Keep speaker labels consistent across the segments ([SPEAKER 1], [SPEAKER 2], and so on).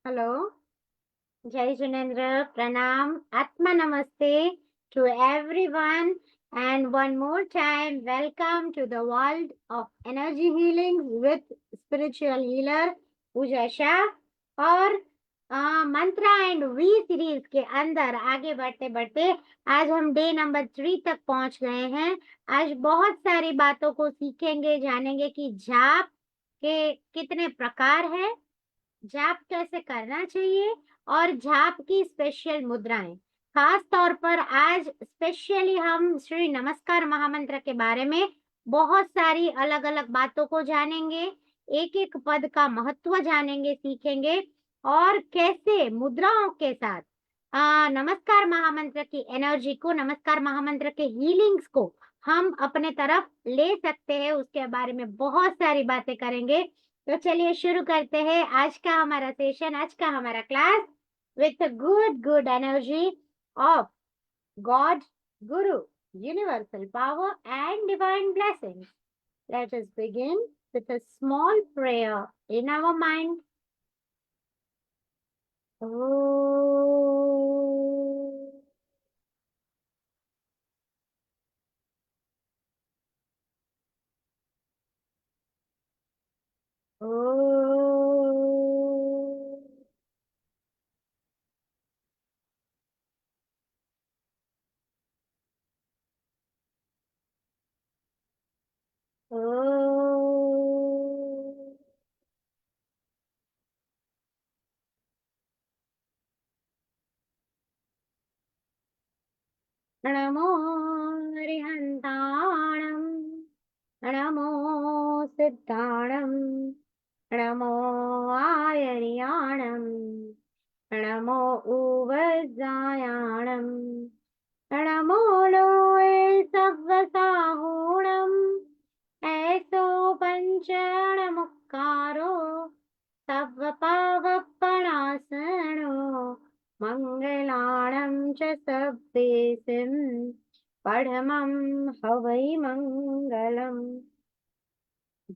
[SPEAKER 1] Hello, Jai Junendra, Pranam, Atma Namaste to everyone. And one more time, welcome to the world of energy healing with spiritual healer Pooja Shah. और मंत्रा and V series के अंदर आगे बढ़ते बढ़ते आज हम day number 3 तक पहुंच गए हैं। आज बहुत सारी बातों को सीखेंगे, जानेंगे कि जाप के कितने प्रकार है, जाप कैसे करना चाहिए और जाप की स्पेशल मुद्राएं। खास तौर पर आज स्पेशली हम श्री नमस्कार महामंत्र के बारे में बहुत सारी अलग अलग बातों को जानेंगे, एक एक पद का महत्व जानेंगे, सीखेंगे और कैसे मुद्राओं के साथ नमस्कार महामंत्र की एनर्जी को, नमस्कार महामंत्र के हीलिंग्स को हम अपने तरफ ले सकते हैं, उसके बारे में बहुत सारी बातें करेंगे। तो चलिए शुरू करते हैं आज का हमारा सेशन, आज का हमारा class with good good energy of god, guru, universal power and divine blessings. Let us begin with a small prayer in our mind. नमो हरिहन्ताणं, नमो सिद्धाणं, नमो आयर्याणं, नमो उवज्जायाणं, नमो लोये सव्वसाहूणं, ऐसो पञ्चणमुक्कारो सव्वपावपणासनो, मङ्गलाणं च सब्देसिं पढमं हवै मङ्गलम्,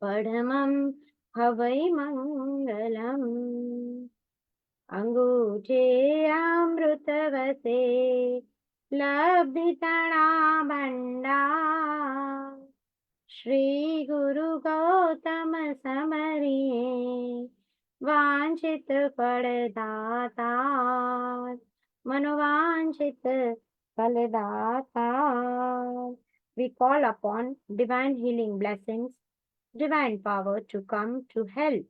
[SPEAKER 1] पढमं हवै मङ्गलम्। अंगूठे अमृतवसे लब्धितणा भण्डार, श्री गुरु गौतम समरिये वांछित फलदाता, मनोवांछित फलदाता। We call upon divine healing blessings, divine power to come to help,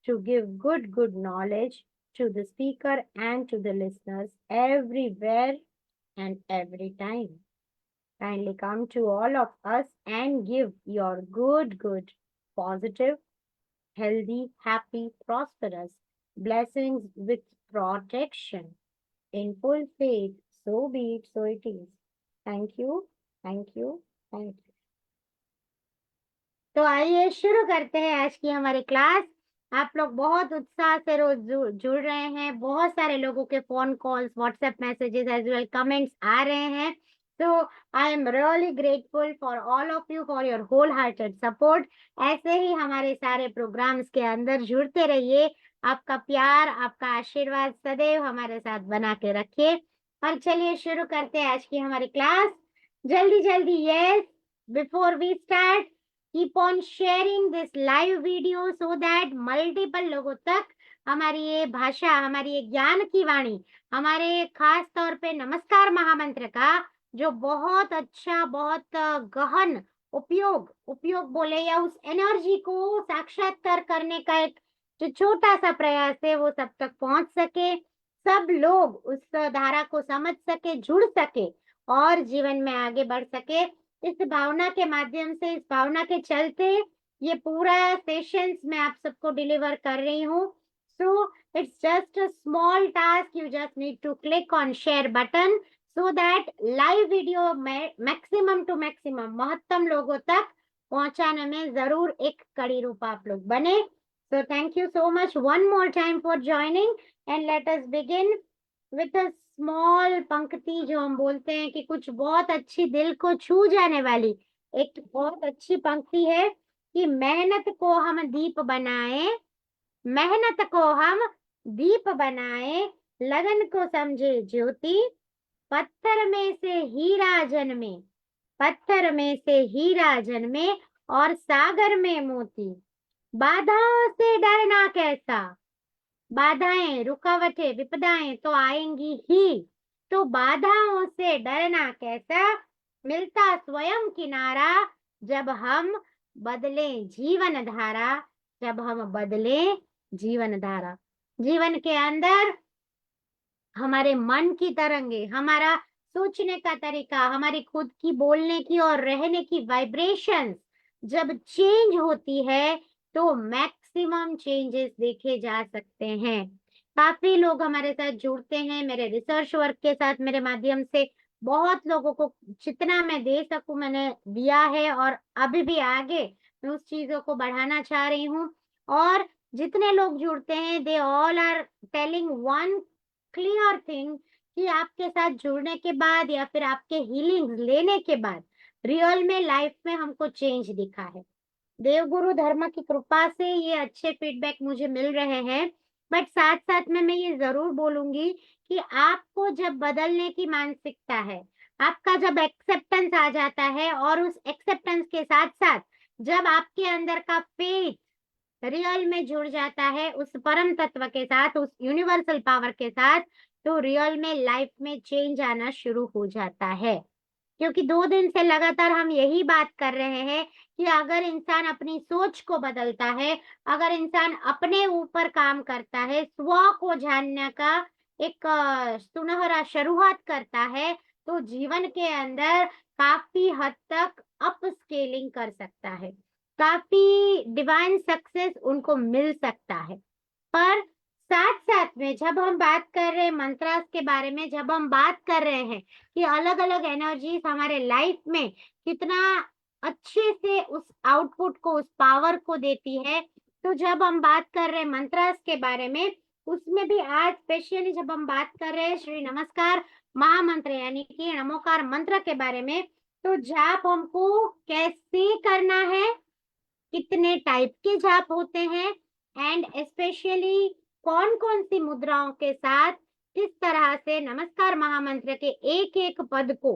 [SPEAKER 1] to give good knowledge to the speaker and to the listeners everywhere and every time. Kindly come to all of us and give your good, positive, healthy, happy, prosperous blessings with protection. In full faith, so be it, so it is. Thank you, thank you, thank you. तो आइए शुरू करते हैं आज की हमारी class. आप लोग बहुत उत्साह से रोज जुड़ रहे हैं, बहुत सारे लोगों के phone calls, WhatsApp messages as well comments आ रहे हैं। So I am really grateful for all of you for your wholehearted support. ऐसे ही हमारे सारे प्रोग्राम्स के अंदर जुड़ते रहिए। आपका प्यार, आपका आशीर्वाद सदैव हमारे साथ बना के रखिए। और चलिए शुरू करते हैं आज की हमारी क्लास। जल्दी जल्दी, yes, before we start, keep on sharing this live video so that multiple लोगों तक हमारी ये भाषा, हमारी ये ज्ञान की वाणी, हमारे खास तौर पे नमस्कार महामंत्र का जो बहुत अच्छा, बहुत गहन उपयोग बोले या उस एनर्जी को साक्षात्कार करने का एक जो छोटा सा प्रयास है वो सब तक पहुंच सके, सब लोग उस धारा को समझ सके, जुड़ सके और जीवन में आगे बढ़ सके। इस भावना के माध्यम से, इस भावना के चलते ये पूरा सेशंस मैं आप सबको डिलीवर कर रही हूँ। So it's just a small task, you just need to click on share button so that live video में मैक्सिमम टू मैक्सिमम महत्तम लोगों तक पहुंचाने में जरूर एक कड़ी रूप आप लोग बने। So thank you so much one more time for joining and let us begin with a small पंक्ति जो हम बोलते हैं कि कुछ बहुत अच्छी दिल को छू जाने वाली एक बहुत अच्छी पंक्ति है कि मेहनत को हम दीप बनाएं, मेहनत को हम दीप बनाए, लगन को समझे ज्योति, पत्थर में से हीरा जन्मे, पत्थर में से हीरा जन्मे और सागर में मोती। बाधाओं से डरना कैसा, बाधाएं, रुकावटें, विपदाएं तो आएंगी ही, तो बाधाओं से डरना कैसा, मिलता स्वयं किनारा, जब हम बदलें जीवन धारा, जब हम बदलें जीवन धारा। जीवन के अंदर हमारे मन की तरंगे, हमारा सोचने का तरीका, हमारी खुद की बोलने की और रहने की वाइब्रेशंस जब चेंज होती है तो मैक्सिमम चेंजेस देखे जा सकते हैं। काफी लोग हमारे साथ जुड़ते हैं मेरे रिसर्च वर्क के साथ, मेरे माध्यम से बहुत लोगों को जितना मैं दे सकूं मैंने दिया है, और अभी भी आगे मैं उस चीजों को बढ़ाना चाह रही हूँ। और जितने लोग जुड़ते हैं they all are telling one clear thing, कि आपके साथ जुड़ने के बाद या फिर आपके हीलिंग लेने के बाद रियल में लाइफ में हमको चेंज दिखा है। देवगुरु धर्म की कृपा से ये अच्छे फीडबैक मुझे मिल रहे हैं। बट साथ साथ में मैं ये जरूर बोलूंगी कि आपको जब बदलने की मानसिकता है, आपका जब एक्सेप्टेंस आ जाता है, और उस एक्सेप्टेंस के साथ साथ जब आपके अंदर का फेथ रियल में जुड़ जाता है उस परम तत्व के साथ, उस यूनिवर्सल पावर के साथ, तो रियल में लाइफ में चेंज आना शुरू हो जाता है। क्योंकि 2 दिन से लगातार हम यही बात कर रहे हैं कि अगर इंसान अपनी सोच को बदलता है, अगर इंसान अपने ऊपर काम करता है, स्व को जानने का एक सुनहरा शुरुआत करता है, तो जीवन के अंदर काफी हद तक अप स्केलिंग कर सकता है, काफी डिवाइन सक्सेस उनको मिल सकता है। पर साथ साथ में जब हम बात कर रहे हैं मंत्रास के बारे में, जब हम बात कर रहे हैं कि अलग अलग एनर्जीज हमारे लाइफ में कितना अच्छे से उस आउटपुट को, उस पावर को देती है, तो जब हम बात कर रहे हैं मंत्रास के बारे में, उसमें भी आज स्पेशली जब हम बात कर रहे हैं श्री नमस्कार महामंत्र यानी कि नमोकार मंत्र के बारे में, तो जाप हमको कैसे करना है, कितने टाइप के जाप होते हैं, एंड स्पेशली कौन कौन सी मुद्राओं के साथ किस तरह से नमस्कार महामंत्र के एक एक पद को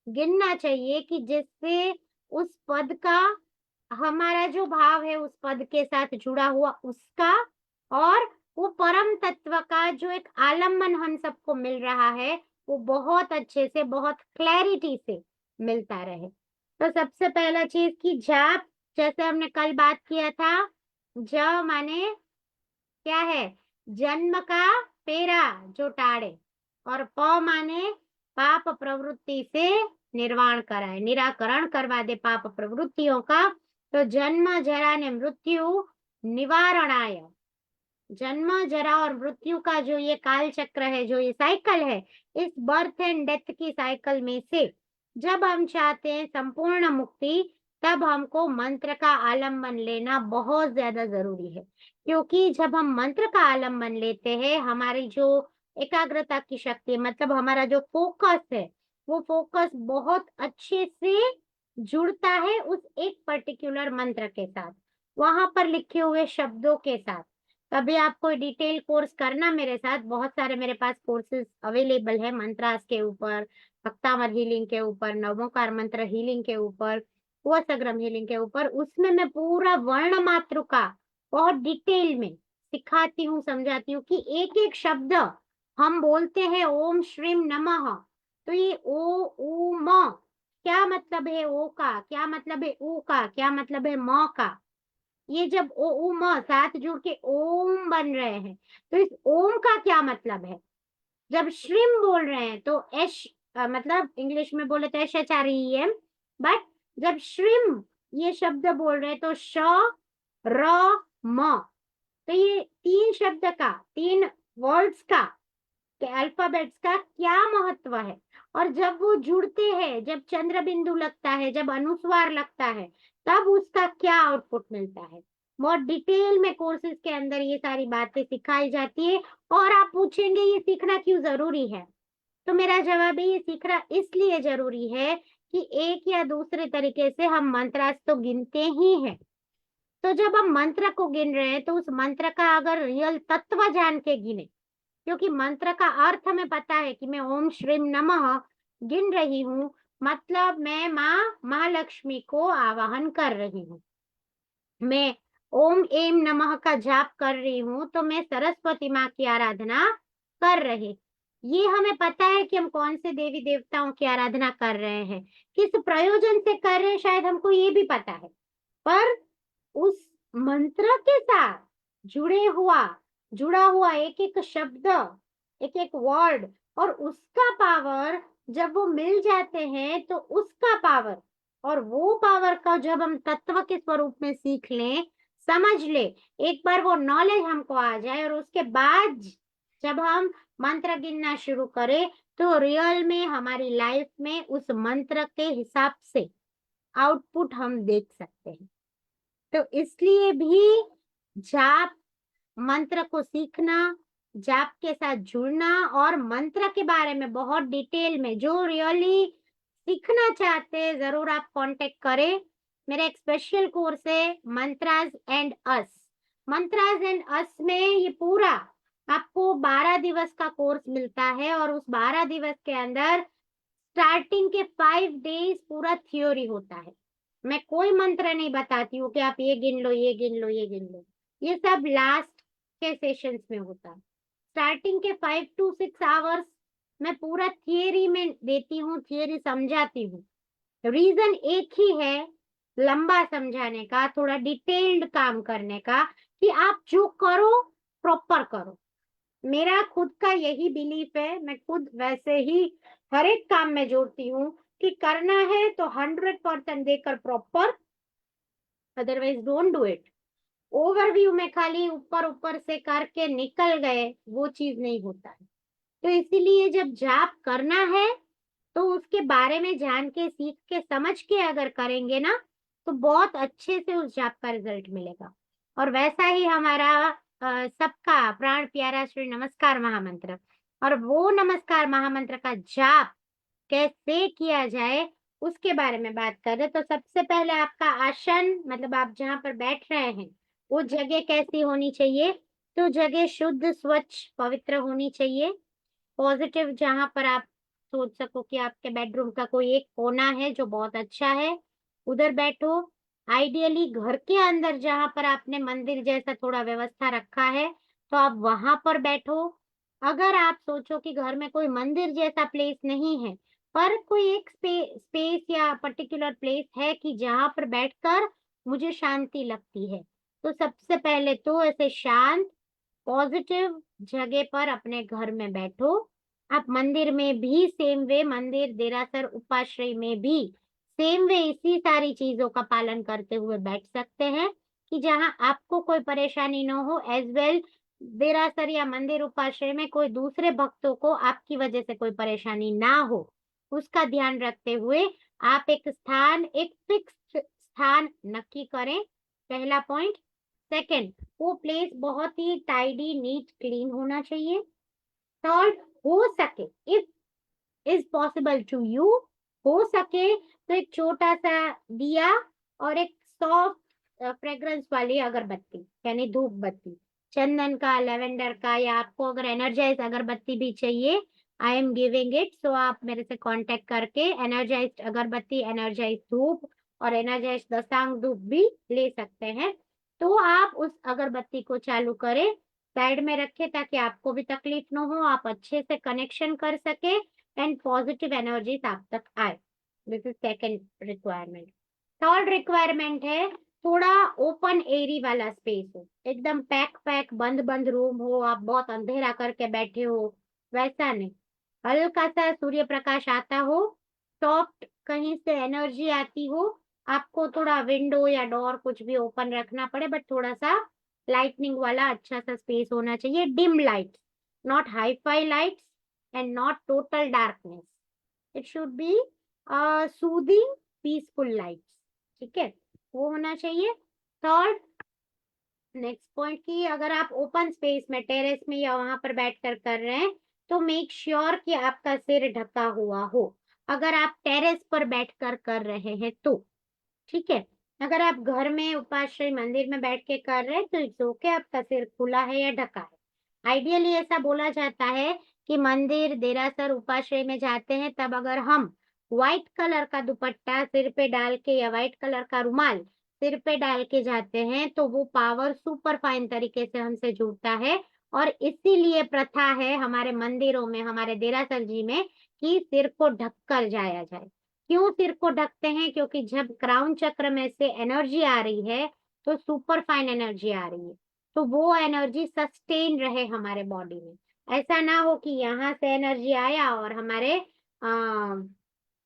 [SPEAKER 1] गिनना चाहिए कि जिससे उस पद का, हमारा जो भाव है उस पद के साथ जुड़ा हुआ उसका, और वो परम तत्व का जो एक आलम्बन हम सबको मिल रहा है, वो बहुत अच्छे से, बहुत क्लैरिटी से मिलता रहे। तो सबसे पहला चीज की जाप, जैसे हमने कल बात किया था, ज माने क्या है, जन्म का पेरा जो टाड़े, और प माने पाप प्रवृत्ति से निर्वाण कराए, निराकरण करवा दे पाप प्रवृत्तियों का। तो जन्म जरा ने मृत्यु निवारणाय, जन्म जरा और मृत्यु का जो ये काल चक्र है, जो ये साइकिल है, इस बर्थ एंड डेथ की साइकिल में से जब हम चाहते हैं संपूर्ण मुक्ति, तब हमको मंत्र का आलम्बन लेना बहुत ज्यादा जरूरी है। क्योंकि जब हम मंत्र का आलम्बन लेते हैं, हमारी जो एकाग्रता की शक्ति, मतलब हमारा जो फोकस है, वो फोकस बहुत अच्छे से जुड़ता है उस एक पर्टिकुलर मंत्र के साथ, वहां पर लिखे हुए शब्दों के साथ। कभी आप कोई डिटेल कोर्स करना मेरे साथ, बहुत सारे मेरे पास कोर्सेज अवेलेबल है मंत्रास के ऊपर, भक्तामर हीलिंग के ऊपर, नवोकार मंत्र हीलिंग के ऊपर, वसग्रम हीलिंग के ऊपर, उसमें मैं पूरा वर्ण मात्र का बहुत डिटेल में सिखाती हूँ, समझाती हूँ कि एक एक शब्द हम बोलते हैं ओम श्रीम नमः, तो ये ओ ऊ म क्या मतलब है, ओ का क्या मतलब है, ऊ का क्या मतलब है, म का, ये जब ओ ऊ म साथ जुड़ के ओम बन रहे हैं, तो इस ओम का क्या मतलब है। जब श्रिम बोल रहे हैं तो एश, मतलब इंग्लिश में बोले तो S H R E M, but जब श्रिम ये शब्द बोल रहे हैं तो श र म, तो ये 3 शब्द का, 3 वर्ड्स का, के अल्फाबेट्स का क्या महत्व है। और जब वो जुड़ते हैं, जब चंद्र बिंदु लगता है, जब अनुस्वार लगता है, तब उसका क्या आउटपुट मिलता है, बहुत डिटेल में कोर्सेज के अंदर ये सारी बातें सिखाई जाती है। और आप पूछेंगे ये सीखना क्यों जरूरी है, तो मेरा जवाब है ये सीखना इसलिए जरूरी है कि एक या दूसरे तरीके से हम मंत्रास तो गिनते ही हैं, तो जब हम मंत्र को गिन रहे हैं तो उस मंत्र का अगर रियल तत्व जान के गिने, क्योंकि मंत्र का अर्थ हमें पता है कि मैं ओम श्रीम नमः गिन रही हूँ, मतलब मैं माँ महालक्ष्मी को आवाहन कर रही हूँ। मैं ओम एम नमः का जाप कर रही हूँ तो मैं सरस्वती माँ की आराधना कर रही। ये हमें पता है कि हम कौन से देवी देवताओं की आराधना कर रहे हैं, किस प्रयोजन से कर रहे हैं, शायद हमको ये भी पता है। पर उस मंत्र के साथ जुड़ा हुआ एक एक शब्द, एक एक वर्ड और उसका पावर जब वो मिल जाते हैं तो उसका पावर, और वो पावर का जब हम तत्व के स्वरूप में सीख लें, समझ ले, एक बार वो नॉलेज हमको आ जाए और उसके बाद जब हम मंत्र गिनना शुरू करें तो रियल में हमारी लाइफ में उस मंत्र के हिसाब से आउटपुट हम देख सकते हैं। तो इसलिए भी जाप मंत्र को सीखना, जाप के साथ जुड़ना और मंत्र के बारे में बहुत डिटेल में जो रियली सीखना चाहते हैं जरूर आप कांटेक्ट करें। मेरा एक स्पेशल कोर्स है mantras and us. Mantras and अस में ये पूरा आपको 12 दिवस का कोर्स मिलता है और उस 12 दिवस के अंदर स्टार्टिंग के 5 डेज पूरा थ्योरी होता है। मैं कोई मंत्र नहीं बताती हूँ कि आप ये गिन लो, ये गिन लो, ये गिन लो। ये सब लास्ट के सेशंस में होता है। स्टार्टिंग के 5 to 6 आवर्स मैं पूरा थियरी में देती हूँ, थियरी समझाती हूँ। रीजन एक ही है, लंबा समझाने का, थोड़ा डिटेल्ड काम करने का, कि आप जो करो प्रॉपर करो। मेरा खुद का यही बिलीफ है, मैं खुद वैसे ही हर एक काम में जोड़ती हूँ कि करना है तो 100% देकर proper, otherwise don't do it. Overview में खाली ऊपर ऊपर से करके निकल गए, वो चीज नहीं होता है। तो इसीलिए जब जाप करना है तो उसके बारे में जान के, सीख के, समझ के अगर करेंगे ना तो बहुत अच्छे से उस जाप का रिजल्ट मिलेगा। और वैसा ही हमारा सबका प्राण प्यारा श्री नमस्कार महामंत्र, और वो नमस्कार महामंत्र का जाप कैसे किया जाए उसके बारे में बात करें तो सबसे पहले आपका आसन, मतलब आप जहाँ पर बैठ रहे हैं वो जगह कैसी होनी चाहिए? तो जगह शुद्ध, स्वच्छ, पवित्र होनी चाहिए। पॉजिटिव, जहाँ पर आप सोच सको कि आपके बेडरूम का कोई एक कोना है जो बहुत अच्छा है, उधर बैठो। आइडियली घर के अंदर जहाँ पर आपने मंदिर जैसा थोड़ा व्यवस्था रखा है तो आप वहां पर बैठो। अगर आप सोचो कि घर में कोई मंदिर जैसा प्लेस नहीं है पर कोई एक स्पेस या पर्टिकुलर प्लेस है कि जहाँ पर बैठकर मुझे शांति लगती है, तो सबसे पहले तो ऐसे शांत पॉजिटिव जगह पर अपने घर में बैठो। आप मंदिर में भी सेम वे, मंदिर, देरासर, उपाश्रय में भी सेम वे इसी सारी चीजों का पालन करते हुए बैठ सकते हैं कि जहां आपको कोई परेशानी न हो। एज वेल देरासर या मंदिर उपाश्रय में कोई दूसरे भक्तों को आपकी वजह से कोई परेशानी ना हो, उसका ध्यान रखते हुए आप एक स्थान, एक फिक्स स्थान नक्की करें। पहला पॉइंट। सेकंड, वो प्लेस बहुत ही टाइडी, नीट, क्लीन होना चाहिए। थर्ड, हो सके, if is possible to you, हो सके तो एक छोटा सा दिया और एक सॉफ्ट फ्रेग्रेंस वाली अगरबत्ती, यानी धूप बत्ती, चंदन का, लेवेंडर का, या आपको अगर एनर्जाइज अगरबत्ती भी चाहिए, आई एम गिविंग इट, सो आप मेरे से कांटेक्ट करके एनर्जाइज्ड अगरबत्ती, एनर्जाइज्ड धूप और एनर्जाइज्ड दसांग धूप भी ले सकते हैं। तो आप उस अगरबत्ती को चालू करें, साइड में रखें ताकि आपको भी तकलीफ ना हो, आप अच्छे से कनेक्शन कर सके एंड पॉजिटिव एनर्जीज आप तक आए। This is second requirement. Third requirement है थोड़ा ओपन एरी वाला स्पेस हो, एकदम पैक पैक बंद बंद रूम हो, आप बहुत अंधेरा करके बैठे हो, वैसा नहीं। हल्का सा सूर्य प्रकाश आता हो, सॉफ्ट कहीं से एनर्जी आती हो, आपको थोड़ा विंडो या डोर कुछ भी ओपन रखना पड़े बट थोड़ा सा लाइटनिंग वाला अच्छा सा स्पेस होना चाहिए। Dim light, not hi fi lights and not total darkness, it should be soothing peaceful lights, ठीक है, वो होना चाहिए। थर्ड, नेक्स्ट पॉइंट की अगर आप ओपन स्पेस में, टेरेस में या वहां पर बैठकर कर रहे हैं तो मेक श्योर कि आपका सिर ढका हुआ हो, अगर आप टेरेस पर बैठकर कर रहे हैं तो, ठीक है। अगर आप घर में उपाश्रय मंदिर में बैठ के कर रहे हैं तो इट्स ओके, आपका सिर खुला है या ढका है। आइडियली ऐसा बोला जाता है कि मंदिर, देरासर, उपाश्रय में जाते हैं तब अगर हम व्हाइट कलर का दुपट्टा सिर पे डाल के या व्हाइट कलर का रुमाल सिर पे डाल के जाते हैं तो वो पावर सुपर फाइन तरीके से हमसे जुड़ता है। और इसीलिए प्रथा है हमारे मंदिरों में, हमारे देरासर जी में, कि सिर को ढक कर जाया जाए। क्यों सिर को ढकते हैं? क्योंकि जब क्राउन चक्र में से एनर्जी आ रही है तो सुपर फाइन एनर्जी आ रही है, तो वो एनर्जी सस्टेन रहे हमारे बॉडी में। ऐसा ना हो कि यहाँ से एनर्जी आया और हमारे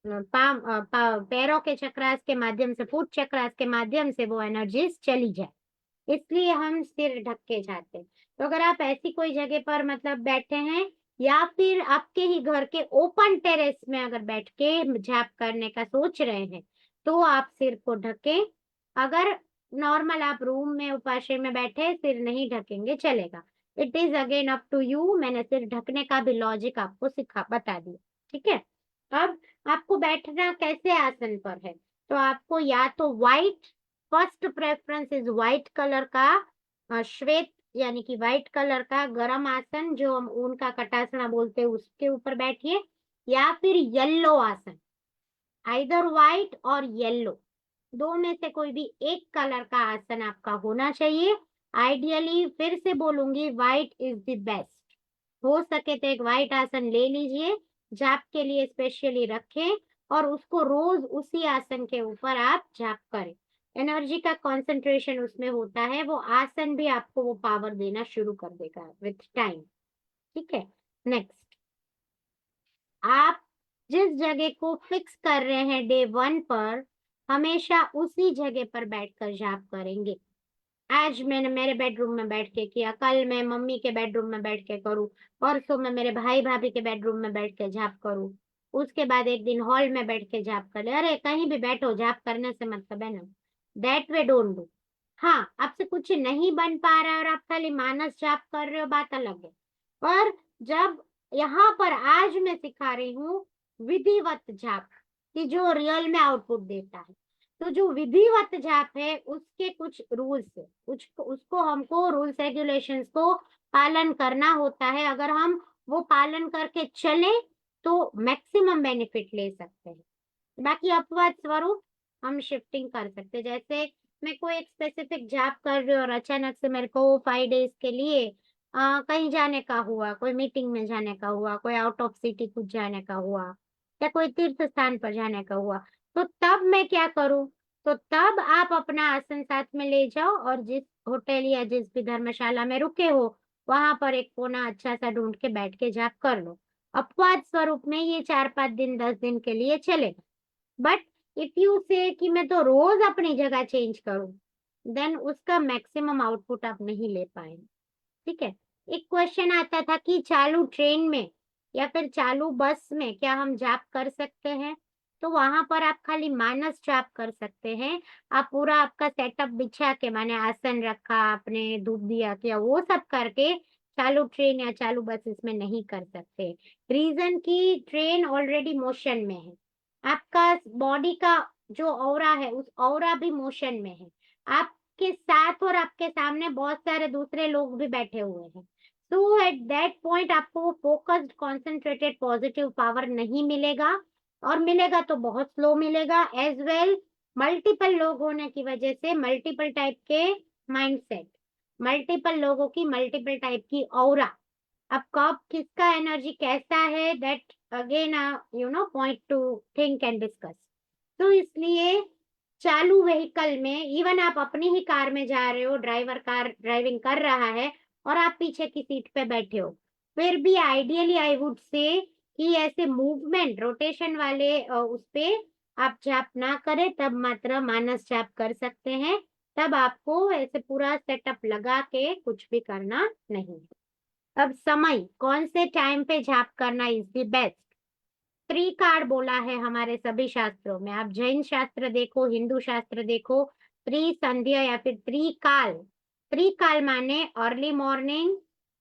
[SPEAKER 1] पैरों के चक्रास के माध्यम से, फुट चक्रास के माध्यम से वो एनर्जीज चली जाए। इसलिए हम सिर ढक के जाते हैं। तो अगर आप ऐसी कोई जगह पर मतलब बैठे हैं या फिर आपके ही घर के ओपन टेरेस में अगर बैठ के जाप करने का सोच रहे हैं तो आप सिर को ढकें। अगर नॉर्मल आप रूम में उपाश्रय में बैठे सिर नहीं ढकेंगे चलेगा। It is again up to you. मैंने सिर ढकने का भी लॉजिक आपको बता दिया। ठीक है। अब आपको बैठना कैसे आसन पर है, तो आपको या तो white, first preference is white colour का श्वेत यानी कि व्हाइट कलर का गरम आसन जो हम ऊन का कटासना बोलते हैं उसके ऊपर बैठिए, या फिर येलो आसन, आइदर व्हाइट और येलो, दो में से कोई भी एक कलर का आसन आपका होना चाहिए। आइडियली फिर से बोलूंगी, व्हाइट इज द बेस्ट। हो सके तो एक व्हाइट आसन ले लीजिए, जाप के लिए स्पेशली रखें और उसको रोज उसी आसन के ऊपर आप जाप करें। एनर्जी का कंसंट्रेशन उसमें होता है, वो आसन भी आपको वो पावर देना शुरू कर देगा विथ टाइम। ठीक है। नेक्स्ट, आप जिस जगह को फिक्स कर रहे हैं डे 1 पर, हमेशा उसी जगह पर बैठकर जाप करेंगे। आज मैंने मेरे बेडरूम में बैठ के किया, कल मैं मम्मी के बेडरूम में बैठ के करूँ, परसों मैं मेरे भाई भाभी के बेडरूम में बैठ के जाप करूँ, उसके बाद एक दिन हॉल में बैठ के जाप कर ले। अरे कहीं भी बैठो, जाप करने से मतलब है ना। That way don't do. हाँ, आपसे कुछ नहीं बन पा रहा है और आप खाली मानस जाप कर रहे हो, बात अलग है। पर जब यहाँ पर आज मैं सिखा रही हूँ विधिवत जाप, कि जो रियल में आउटपुट देता है, तो जो विधिवत जाप है उसके कुछ रूल्स है, उसको हमको रूल्स रेगुलेशंस को पालन करना होता है। अगर हम वो पालन करके चले तो मैक्सिमम बेनिफिट ले सकते हैं। बाकी अपवाद स्वरूप हम शिफ्टिंग कर सकते हैं। जैसे मैं कोई एक स्पेसिफिक जॉब कर रही हूँ और अचानक से मेरे को 5 डेज के लिए कहीं जाने का हुआ, कोई मीटिंग में जाने का हुआ, कोई आउट ऑफ सिटी कुछ जाने का हुआ, या कोई तीर्थ स्थान पर जाने का हुआ, तो तब मैं क्या करूँ? तो तब आप अपना आसन साथ में ले जाओ और जिस होटल या जिस भी धर्मशाला में रुके हो वहां पर एक कोना अच्छा सा ढूंढ के बैठ के जाप कर लो। अपवाद स्वरूप में ये 4-5 दिन 10 दिन के लिए चलेगा। बट इफ यू से कि मैं तो रोज अपनी जगह चेंज करूं, देन उसका मैक्सिमम आउटपुट आप नहीं ले पाएंगे। ठीक है। एक क्वेश्चन आता था कि चालू ट्रेन में या फिर चालू बस में क्या हम जाप कर सकते हैं? तो वहां पर आप खाली मानस जाप कर सकते हैं। आप पूरा आपका सेटअप बिछा के, माने आसन रखा आपने, धूप दिया किया, वो सब करके चालू ट्रेन या चालू बस इसमें नहीं कर सकते। रीजन की ट्रेन ऑलरेडी मोशन में है, आपका बॉडी का जो ऑरा है उस ऑरा भी मोशन में है, आपके साथ और आपके सामने बहुत सारे दूसरे लोग भी बैठे हुए हैं। सो एट दैट पॉइंट आपको वो फोकस्ड कॉन्सेंट्रेटेड पॉजिटिव पावर नहीं मिलेगा, और मिलेगा तो बहुत स्लो मिलेगा। एज वेल मल्टीपल लोग होने की वजह से मल्टीपल टाइप के माइंडसेट, मल्टीपल लोगों की मल्टीपल टाइप की ऑरा, अब कब किसका एनर्जी कैसा है, that again point two think and discuss. तो इसलिए चालू व्हीकल में, इवन आप अपनी ही कार में जा रहे हो, ड्राइवर कार ड्राइविंग कर रहा है और आप पीछे की सीट पे बैठे हो, फिर भी आइडियली आई वुड से कि ऐसे मूवमेंट रोटेशन वाले उस पे आप जाप ना करें, तब मात्र मानस जाप कर सकते हैं। तब आपको ऐसे पूरा सेटअप लगा के कुछ भी करना नहीं है। अब समय, कौन से टाइम पे जाप करना इज द बेस्ट? त्रिकाल बोला है हमारे सभी शास्त्रों में। आप जैन शास्त्र देखो, हिंदू शास्त्र देखो, त्रिसंध्या या फिर त्रिकाल। त्रिकाल माने early morning,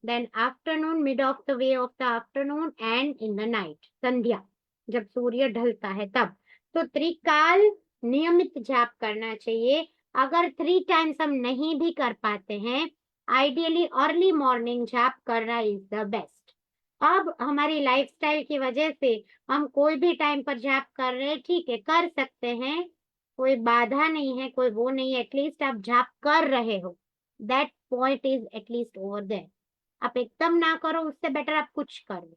[SPEAKER 1] then afternoon, mid of the way of the afternoon and in the night, संध्या, जब सूर्य ढलता है तब। तो त्रिकाल नियमित जाप करना चाहिए। अगर 3 टाइम्स हम नहीं भी कर पाते हैं, आइडियली अर्ली मॉर्निंग जाप करना इज द बेस्ट। अब हमारी लाइफस्टाइल की वजह से हम कोई भी टाइम पर जाप कर रहे हैं, ठीक है, कर सकते हैं, कोई बाधा नहीं है, कोई वो नहीं है, एटलीस्ट आप जाप कर रहे हो, that point is at least over there. आप एकदम ना करो, उससे बेटर आप कुछ करो।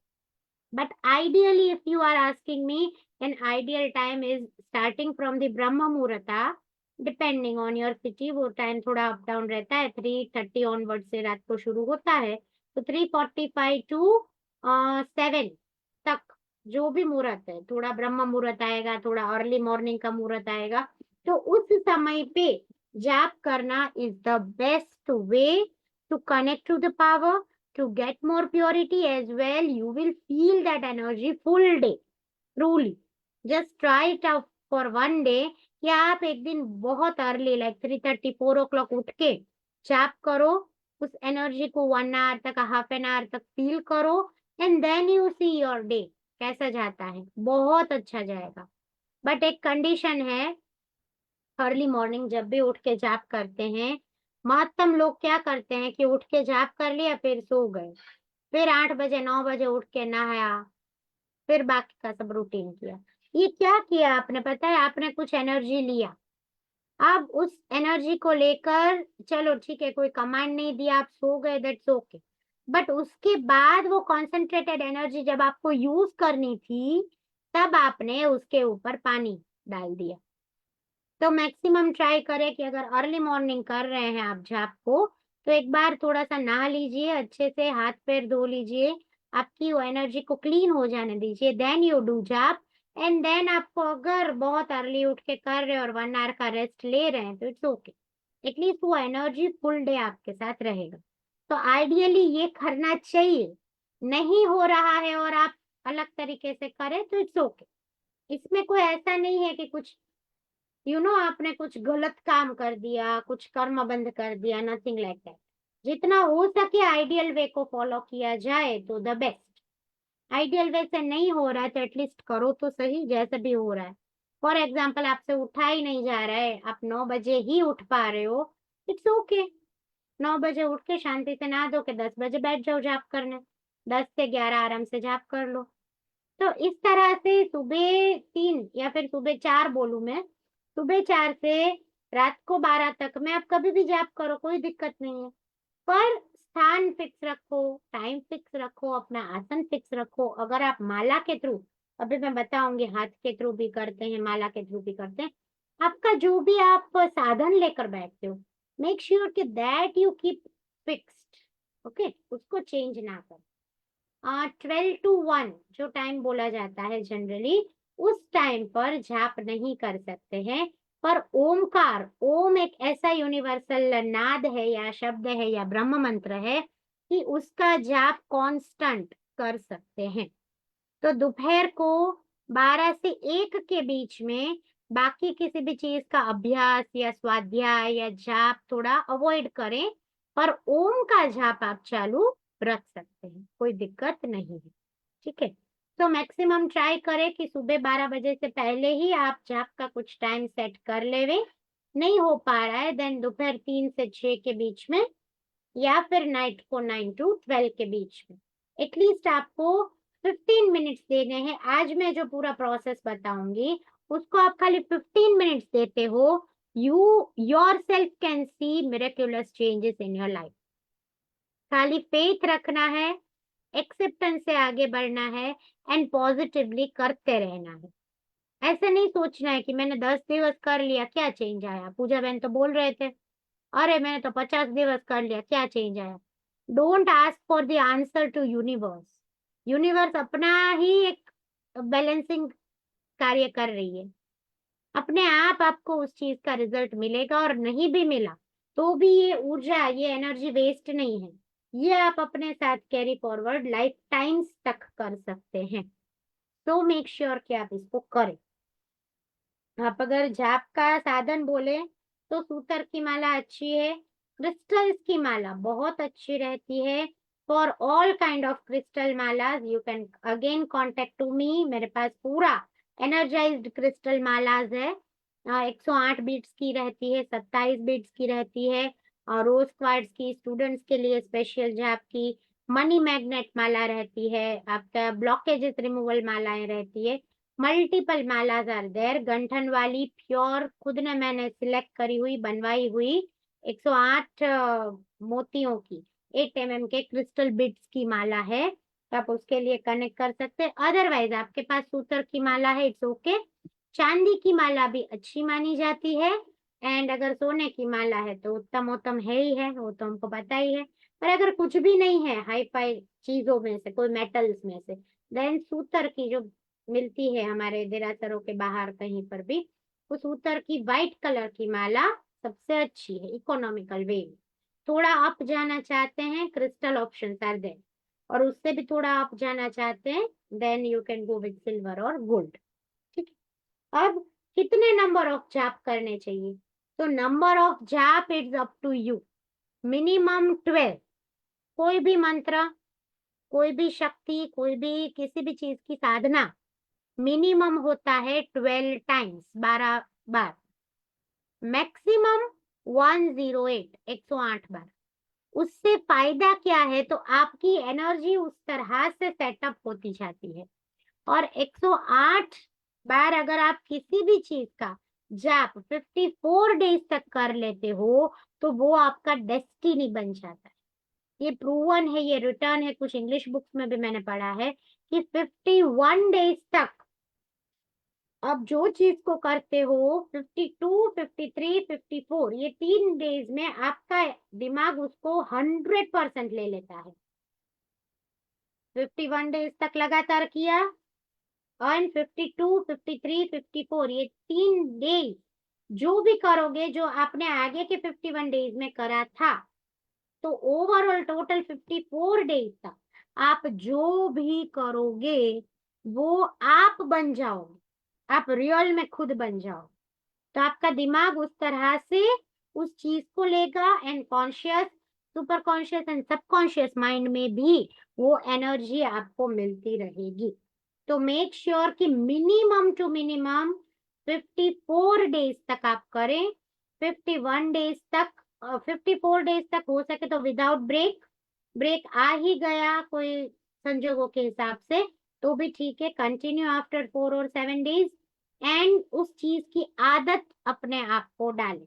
[SPEAKER 1] But ideally, if you are asking me, an ideal time is starting from the Brahma Muhurta, depending on your city, वो टाइम थोड़ा अप डाउन रहता है, 3:30 ऑनवर्ड से रात को शुरू होता है, तो 3:45 टू 7 तक जो भी मुहूर्त है, थोड़ा ब्रह्म मुहूर्त आएगा, थोड़ा अर्ली मॉर्निंग का मुहूर्त आएगा, तो उस समय पे जाप करना is the best way to connect to the power, to get more purity as well. You will feel that energy full day, truly. Just try it out for one day, कि आप एक दिन बहुत अर्ली लाइक 3:30 4 o'clock उठ के जाप करो, उस एनर्जी को 1 आवर तक, हाफ एन आवर तक फील करो, and then you see your day कैसा जाता है, बहुत अच्छा जाएगा। बट एक कंडीशन है, अर्ली मॉर्निंग जब भी उठ के जाप करते हैं, महत्तम लोग क्या करते हैं कि उठ के जाप कर लिया फिर सो गए, फिर 8 बजे 9 बजे उठ के नहाया, फिर बाकी का सब रूटीन किया। ये क्या किया आपने पता है? आपने कुछ एनर्जी लिया, अब उस एनर्जी को लेकर चलो ठीक है, कोई कमांड नहीं दिया, आप सो गए, दैट्स ओके, बट उसके बाद वो कॉन्सेंट्रेटेड एनर्जी जब आपको यूज करनी थी, तब आपने उसके ऊपर पानी डाल दिया। तो मैक्सिमम ट्राई करें कि अगर अर्ली मॉर्निंग कर रहे हैं आप जाप को, तो एक बार थोड़ा सा नहा लीजिए, अच्छे से हाथ पैर धो लीजिए, आपकी वो एनर्जी को क्लीन हो जाने दीजिए, देन यू डू जाप। एंड देन आपको अगर बहुत अर्ली उठ के कर रहे हैं और 1 आवर का रेस्ट ले रहे हैं, तो इट्स ओके, एटलीस्ट वो एनर्जी फुल डे आपके साथ रहेगा। तो आइडियली ये करना चाहिए। नहीं हो रहा है और आप अलग तरीके से करें तो इट्स ओके। इसमें कोई ऐसा नहीं है कि कुछ आपने कुछ गलत काम कर दिया, कुछ कर्म बंद कर दिया, नथिंग लाइक दैट। जितना हो सके आइडियल वे को फॉलो किया जाए तो द बेस्ट। आइडियल वे से नहीं हो रहा है तो एटलीस्ट करो तो सही, जैसे भी हो रहा है। फॉर एग्जाम्पल, आपसे उठा ही नहीं जा रहा है, आप 9 बजे ही उठ पा रहे हो, इट्स ओके। 9 बजे उठ के शांति से नहा धो के 10 बजे बैठ जाओ जाप करने, 10 से 11 आराम से जाप कर लो। तो इस तरह से सुबह 3 या फिर सुबह 4 बोलूं मैं, सुबह 4 से रात को 12 तक में आप कभी भी जाप करो, कोई दिक्कत नहीं है। पर स्थान फिक्स रखो, टाइम फिक्स रखो, अपना आसन फिक्स रखो। अगर आप माला के थ्रू, अभी मैं बताऊंगी, हाथ के थ्रू भी करते हैं, माला के थ्रू भी करते हैं, आपका जो भी आप साधन लेकर बैठते हो, मेक श्योर कि that you keep fixed, okay, उसको चेंज ना करो। 12 to 1 जो टाइम बोला जाता है जनरली, उस टाइम पर जाप नहीं कर सकते हैं। पर ओमकार, ओम एक ऐसा यूनिवर्सल नाद है या शब्द है या ब्रह्म मंत्र है कि उसका जाप कांस्टेंट कर सकते हैं। तो दोपहर को 12 से 1 के बीच में बाकी किसी भी चीज का अभ्यास या स्वाध्याय या जाप थोड़ा अवॉइड करें, पर ओम का जाप आप चालू रख सकते हैं, कोई दिक्कत नहीं है, ठीक है। तो मैक्सिमम ट्राई करें कि सुबह 12 बजे से पहले ही आप जाप का कुछ टाइम सेट कर लेवे। नहीं हो पा रहा है देन दोपहर 3 से 6 के बीच में, या फिर नाइट को 9 to 12 के बीच में। एटलीस्ट आपको 15 मिनट्स देने हैं। आज मैं जो पूरा प्रोसेस बताऊंगी उसको आप खाली 15 मिनट्स देते हो, you your self can see miraculous changes in your life. खाली फेथ रखना है, एक्सेप्टेंस से आगे बढ़ना है, एंड पॉजिटिवली करते रहना है। ऐसे नहीं सोचना है कि मैंने 10 दिवस कर लिया क्या चेंज आया। पूजा बहन तो बोल रहे थे, अरे मैंने तो 50 दिवस कर लिया क्या चेंज आया। Don't ask for the answer to universe. Universe अपना ही एक बैलेंसिंग कार्य कर रही है, अपने आप आपको उस चीज का रिजल्ट मिलेगा, और नहीं भी मिला तो भी ये ऊर्जा, ये एनर्जी वेस्ट नहीं है, ये आप अपने साथ कैरी फॉरवर्ड लाइफ टाइम्स तक कर सकते हैं। तो मेक श्योर कि आप इसको करें। आप अगर जाप का साधन बोले तो सूतर की माला अच्छी है, क्रिस्टल्स की माला बहुत अच्छी रहती है। For all kind of crystal मालाज you can again contact to me. मेरे पास पूरा एनर्जाइज्ड क्रिस्टल मालाज है, 108 बीट्स की रहती है, 27 बीट्स की रहती है, और रोज क्वार्ट्स की स्टूडेंट्स के लिए स्पेशल जाप की, मनी मैग्नेट माला रहती है, आपका ब्लॉकेजेस रिमूवल मालाएं रहती है, मल्टीपल मालाज आर देयर, गंठन वाली प्योर खुद ने मैंने सिलेक्ट करी हुई बनवाई हुई 108 मोतियों की 8 mm के क्रिस्टल बिट्स की माला है, तो आप उसके लिए कनेक्ट कर सकते हैं। अदरवाइज आपके पास सूतर की माला है, इट्स ओके। चांदी की माला भी अच्छी मानी जाती है, एंड अगर सोने की माला है तो उत्तम उत्तम है ही है, वो तो हमको पता ही है। पर अगर कुछ भी नहीं है हाई फाई चीजों में से, कोई मेटल्स में से, देन सूतर की जो मिलती है हमारे देरासरों के बाहर कहीं पर भी, उस सूतर की वाइट कलर की माला सबसे अच्छी है इकोनॉमिकल वे में। थोड़ा अप जाना चाहते हैं, क्रिस्टल ऑप्शन आर देयर, और उससे भी थोड़ा अप जाना चाहते हैं, then you can go with silver और गोल्ड। ठीक है, अब कितने नंबर ऑफ जाप करने चाहिए? तो नंबर ऑफ जाप it's up to you, minimum 12। कोई भी मंत्र, कोई भी शक्ति, कोई भी किसी भी चीज की साधना मिनिमम होता है 12 टाइम्स, 12 बार, मैक्सिमम 108, 108 बार। उससे फायदा क्या है? तो आपकी एनर्जी उस तरह से सेटअप होती जाती है, और 108 बार अगर आप किसी भी चीज का जाप 54 डेज तक कर लेते हो, तो वो आपका डेस्टिनी बन जाता है। ये प्रूवन है, ये रिटर्न है, कुछ इंग्लिश बुक्स में भी मैंने पढ़ा है कि 51 डेज तक आप जो चीज को करते हो, 52, 53, 54, ये 3 डेज में आपका दिमाग उसको 100% ले लेता है। 51 डेज तक लगातार किया, और 52, 53, 54, ये 3 डेज जो भी करोगे, जो आपने आगे के 51 डेज में करा था, तो ओवरऑल टोटल 54 डेज तक आप जो भी करोगे वो आप बन जाओगे, आप रियल में खुद बन जाओ। तो आपका दिमाग उस तरह से उस चीज को लेगा, and conscious, super conscious and subconscious mind में भी वो एनर्जी आपको मिलती रहेगी। तो मेक श्योर कि मिनिमम टू मिनिमम 54 डेज तक आप करें। 51 डेज तक, 54 डेज तक हो सके तो विदाउट ब्रेक। ब्रेक आ ही गया कोई संजोगों के हिसाब से तो भी ठीक है, कंटिन्यू आफ्टर 4 और 7 डेज, एंड उस चीज की आदत अपने आप को डालें।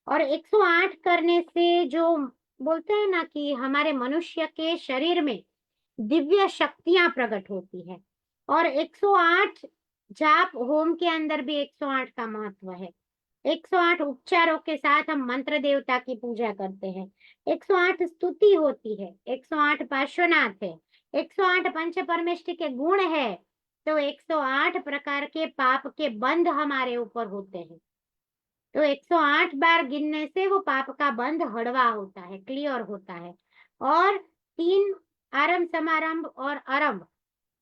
[SPEAKER 1] और 108 करने से जो बोलते हैं ना कि हमारे मनुष्य के शरीर में दिव्य शक्तियां प्रकट होती है, और 108 जाप होम के अंदर भी 108 का महत्व है। 108 उपचारों के साथ हम मंत्र देवता की पूजा करते हैं, 108 स्तुति होती है, 108 पार्श्वनाथ है, 108 पंच परमेष्टि के गुण है, तो 108 प्रकार के पाप के बंध हमारे ऊपर होते हैं। तो 108 बार गिनने से वो पाप का बंध हड़वा होता है, क्लियर होता है। और 3 आरंभ, समारंभ और आरंभ,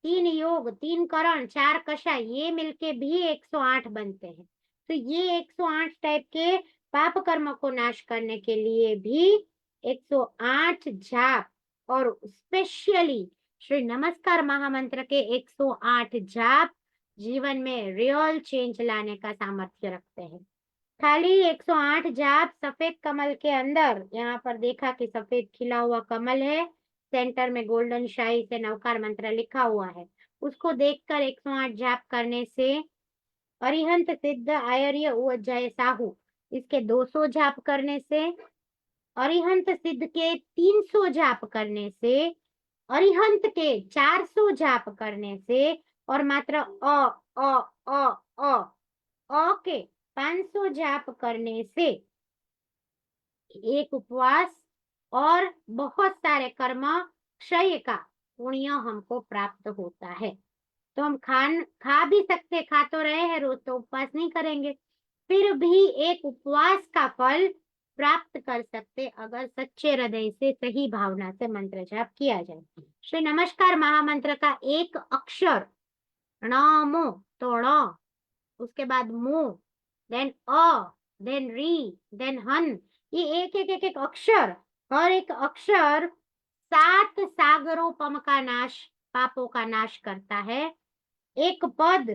[SPEAKER 1] 3 योग, 3 करण, 4 कषाय, ये मिलके भी 108 बनते हैं। तो ये 108 टाइप के पाप कर्म को नाश करने के लिए भी 108 जाप, और स्पेशली श्री नमस्कार महामंत्र के 108 जाप जीवन में रियल चेंज लाने का सामर्थ्य रखते हैं। खाली 108 जाप सफेद कमल के अंदर, यहाँ पर देखा कि सफेद खिला हुआ कमल है, सेंटर में गोल्डन शाही से नवकार मंत्र लिखा हुआ है, उसको देखकर 108 जाप करने से अरिहंत सिद्ध आयर्य उज्जय साहू, इसके 200 जाप करने से, अरिहंत सिद्ध के 300 जाप करने से, अरिहंत के 400 जाप करने से, और मात्र अ के 500 जाप करने से एक उपवास और बहुत सारे कर्म क्षय का पुण्य हमको प्राप्त होता है। तो हम खा भी सकते, खा तो रहे हैं रोज, तो उपवास नहीं करेंगे, फिर भी एक उपवास का फल प्राप्त कर सकते अगर सच्चे हृदय से सही भावना से मंत्र जाप किया जाए। श्री नमस्कार महामंत्र का एक अक्षर णमो, तो ण, उसके बाद मो, देन देन री, देन हन, ये एक अक्षर, और एक अक्षर 7 सागरोपम का नाश, पापों का नाश करता है। एक पद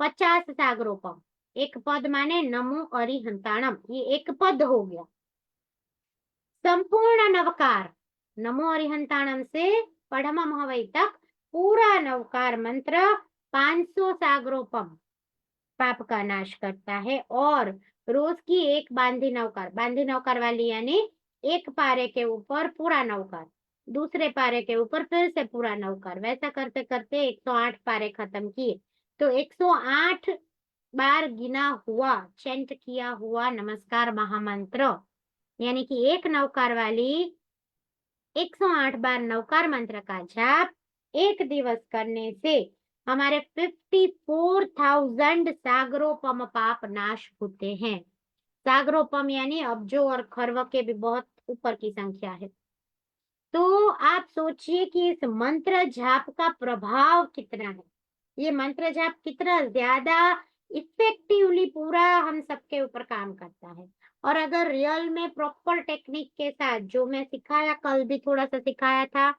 [SPEAKER 1] 50 सागरोपम, एक पद माने नमो अरिहंताणम, ये एक पद हो गया। संपूर्ण नवकार, नमो अरिहंताणम से पढ़मम हवै तक पूरा नवकार मंत्र 500 सागरोपम पाप का नाश करता है। और रोज की एक बांधी नौकार वाली यानी एक पारे के ऊपर पूरा नौकार, दूसरे पारे के ऊपर फिर से पूरा नौकार, वैसा करते करते 108 पारे खत्म किए। तो 108 बार गिना हुआ, चेंट किया हुआ नमस्कार महामंत्र, यानी कि एक नौकार वाली 108 बार नवकार मंत्र का जाप एक दिवस करने से हमारे 54,000 सागरोपम पाप नाश होते हैं। सागरोपम यानी अब्जो और खर्व के भी बहुत ऊपर की संख्या है। तो आप सोचिए कि इस मंत्र जाप का प्रभाव कितना है, ये मंत्र जाप कितना ज्यादा इफेक्टिवली पूरा हम सबके ऊपर काम करता है। और अगर रियल में प्रॉपर टेक्निक के साथ, जो मैं सिखाया, कल भी थोड़ा सा सिखाया था,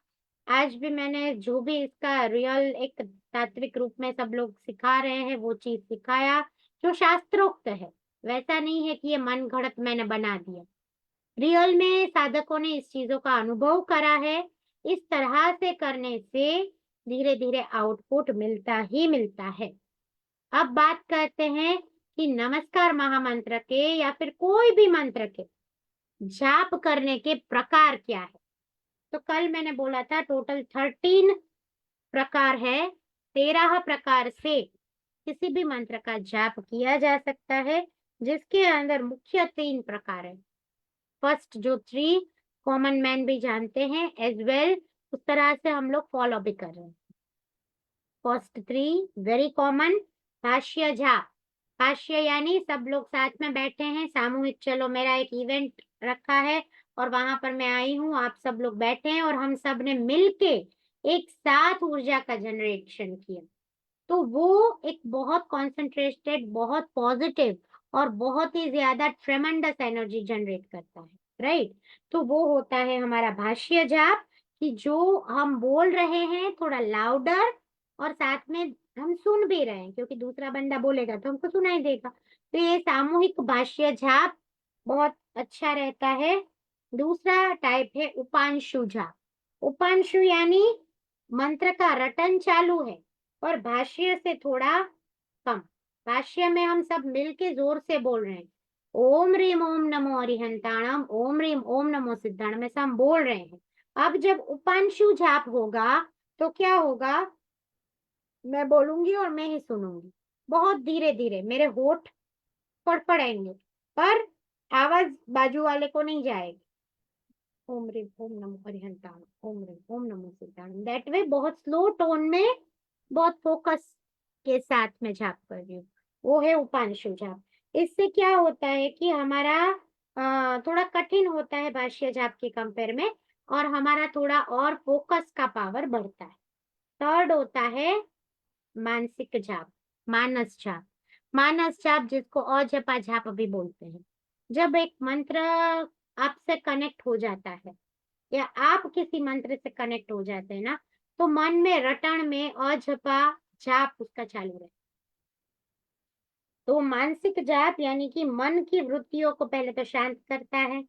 [SPEAKER 1] आज भी मैंने जो भी इसका रियल एक तात्विक रूप में सब लोग सिखा रहे हैं वो चीज सिखाया, जो शास्त्रोक्त है, वैसा नहीं है कि ये मन घड़त मैंने बना दिया। रियल में साधकों ने इस चीजों का अनुभव करा है। इस तरह से करने से धीरे धीरे आउटपुट मिलता ही मिलता है। अब बात करते हैं कि नमस्कार महामंत्र के या फिर कोई भी मंत्र के जाप करने के प्रकार क्या है। तो कल मैंने बोला था टोटल 13 प्रकार है। 13 प्रकार से किसी भी मंत्र का जाप किया जा सकता है, जिसके अंदर मुख्य 3 प्रकार है। फर्स्ट जो 3 कॉमन मैन भी जानते हैं एज वेल, उस तरह से हम लोग फॉलो भी कर रहे हैं। फर्स्ट 3 वेरी कॉमन, भाष्य जाप। भाष्य यानी सब लोग साथ में बैठे हैं सामूहिक, चलो मेरा एक इवेंट रखा है और वहां पर मैं आई हूँ, आप सब लोग बैठे हैं और हम सब ने मिलके एक साथ ऊर्जा का जनरेशन किया, तो वो एक बहुत कॉन्सेंट्रेटेड, बहुत पॉजिटिव और बहुत ही ज्यादा ट्रेमेंडस एनर्जी जनरेट करता है, राइट। तो वो होता है हमारा भाष्य जाप, कि जो हम बोल रहे हैं थोड़ा लाउडर और साथ में हम सुन भी रहे हैं, क्योंकि दूसरा बंदा बोलेगा तो हमको सुनाई देगा। तो ये सामूहिक भाष्य जाप बहुत अच्छा रहता है। दूसरा टाइप है उपांशु जाप। उपांशु यानी मंत्र का रटन चालू है और भाष्य से थोड़ा कम। भाष्य में हम सब मिलके जोर से बोल रहे हैं, ओम रीम ओम नमो अरिहंताणम, ओम रीम ओम नमो सिद्धाणम, ऐसा हम बोल रहे हैं। अब जब उपांशु जाप होगा तो क्या होगा, मैं बोलूंगी और मैं ही सुनूंगी, बहुत धीरे धीरे मेरे होठ फड़फड़ाएंगे, पर आवाज बाजू वाले को नहीं जाएगी। ओम रीम ओम नमो अरिहंताणम, ओम रीम ओम नमो सिद्धाणम, दैट वे बहुत स्लो टोन में, बहुत फोकस के साथ में जाप कर रही हूँ, वो है उपांशु जाप। इससे क्या होता है कि हमारा थोड़ा कठिन होता है भाष्य जाप के कंपेयर में, और हमारा थोड़ा और फोकस का पावर बढ़ता है। थर्ड होता है मानसिक जाप, मानस जाप। मानस जाप जिसको अजपा जाप भी बोलते हैं। जब एक मंत्र आपसे कनेक्ट हो जाता है या आप किसी मंत्र से कनेक्ट हो जाते हैं ना, तो मन में रटन में अजपा जाप उसका चालू रहता है। तो मानसिक जाप यानी कि मन की वृत्तियों को पहले तो शांत करता है।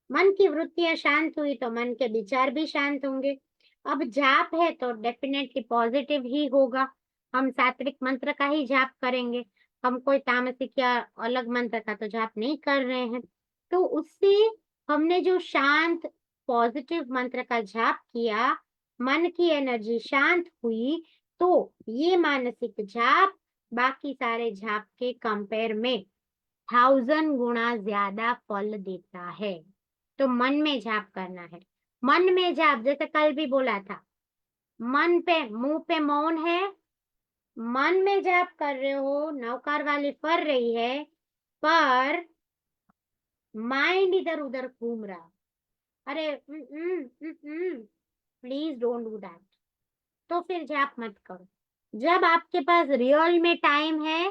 [SPEAKER 1] मन की वृत्तियां शांत हुई तो मन के विचार भी शांत होंगे। अब जाप है तो डेफिनेटली पॉजिटिव ही होगा। हम सात्विक मंत्र का ही जाप करेंगे, हम कोई तामसिक या अलग मंत्र का तो जाप नहीं कर रहे हैं। तो उससे हमने जो शांत पॉजिटिव मंत्र का जाप किया, मन की एनर्जी शांत हुई, तो ये मानसिक जाप बाकी सारे जाप के कंपेयर में 1000 गुना ज्यादा फल देता है। तो मन में जाप करना है। मन में जाप, जैसे कल भी बोला था, मन पे, मुंह पे मौन है, मन में जाप कर रहे हो, नौकार वाली फर रही है, पर माइंड इधर उधर घूम रहा, अरे प्लीज डोंट डू दैट, तो फिर जाप मत करो। जब आपके पास रियल में टाइम है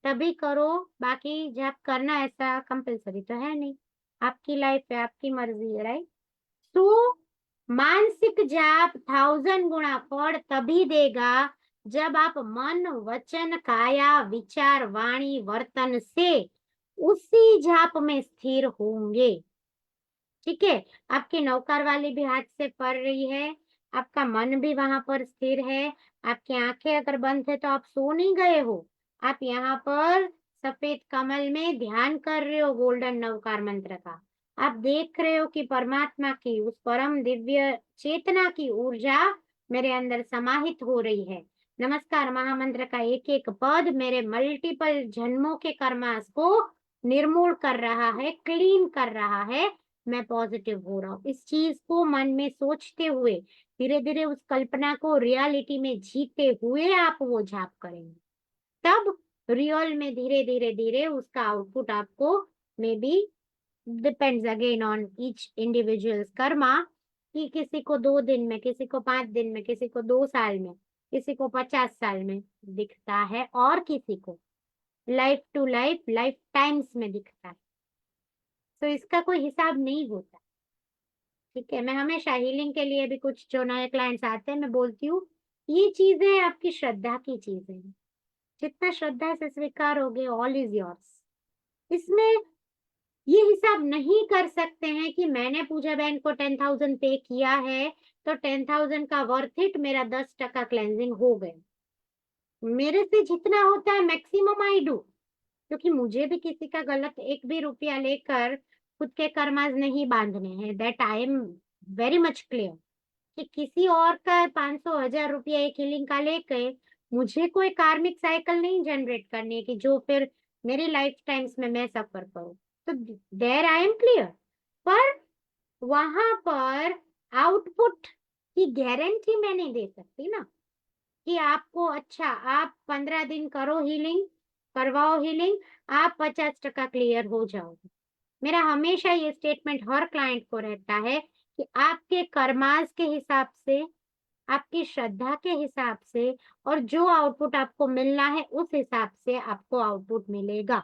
[SPEAKER 1] तभी करो, बाकी जाप करना ऐसा कंपलसरी तो है नहीं, आपकी लाइफ है, आपकी मर्जी है, राइट। तो मानसिक जाप 1000 गुना फल तभी देगा जब आप मन, वचन, काया, विचार, वाणी, वर्तन से उसी जाप में स्थिर होंगे। ठीक है, आपकी नौकर वाली भी हाथ से पढ़ रही है, आपका मन भी वहां पर स्थिर है, आपकी आंखें अगर बंद है तो आप सो नहीं गए हो, आप यहाँ पर सफेद कमल में ध्यान कर रहे हो गोल्डन नवकार मंत्र का। आप देख रहे हो कि परमात्मा की उस परम दिव्य चेतना की ऊर्जा मेरे अंदर समाहित हो रही है। नमस्कार महामंत्र का एक एक पद मेरे मल्टीपल जन्मों के कर्मास को निर्मूल कर रहा है, क्लीन कर रहा है। मैं पॉजिटिव हो रहा हूँ, इस चीज को मन में सोचते हुए धीरे धीरे उस कल्पना को रियलिटी में जीते हुए आप वो जाप करेंगे, तब रियल में धीरे धीरे धीरे उसका आउटपुट आपको may be depends again on each individuals Karma, कि किसी को 2 दिन में, किसी को 5 दिन में, किसी को 2 साल में, किसी को 50 साल में दिखता है, और किसी को life to life, life times में दिखता है। तो इसका कोई हिसाब नहीं होता। ठीक है, मैं हमेशा हीलिंग के लिए भी कुछ जो नए क्लाइंट्स आते हैं मैं बोलती हूँ, ये चीजें आपकी श्रद्धा की चीजें हैं, जितना श्रद्धा से स्वीकारोगे ऑल इज योर्स। इसमें ये हिसाब नहीं कर सकते हैं कि मैंने पूजा बहन को 10,000 पे किया है तो 10,000 का वर्थ इट, मेरा 10% क्लेंजिंग हो गया। मेरे से जितना होता है मैक्सिमम आई डू, क्योंकि मुझे भी किसी का गलत एक भी रुपया लेकर खुद के कर्माज नहीं बांधने हैं। That I am very much clear कि किसी और का 500,000 रुपया एक हीलिंग का लेके मुझे कोई कार्मिक साइकिल नहीं जनरेट करनी है कि जो फिर मेरी लाइफ टाइम्स में मैं सफर करूं। तो देयर आई एम क्लियर। पर वहां पर आउटपुट की गारंटी मैं नहीं दे सकती ना, कि आपको अच्छा आप 15 दिन करो हीलिंग, करवाओ हीलिंग, आप 50% क्लियर हो जाओगे। मेरा हमेशा ये स्टेटमेंट हर क्लाइंट को रहता है कि आपके कर्मास के हिसाब से, आपकी श्रद्धा के हिसाब से, और जो आउटपुट आपको मिलना है उस हिसाब से आपको आउटपुट मिलेगा।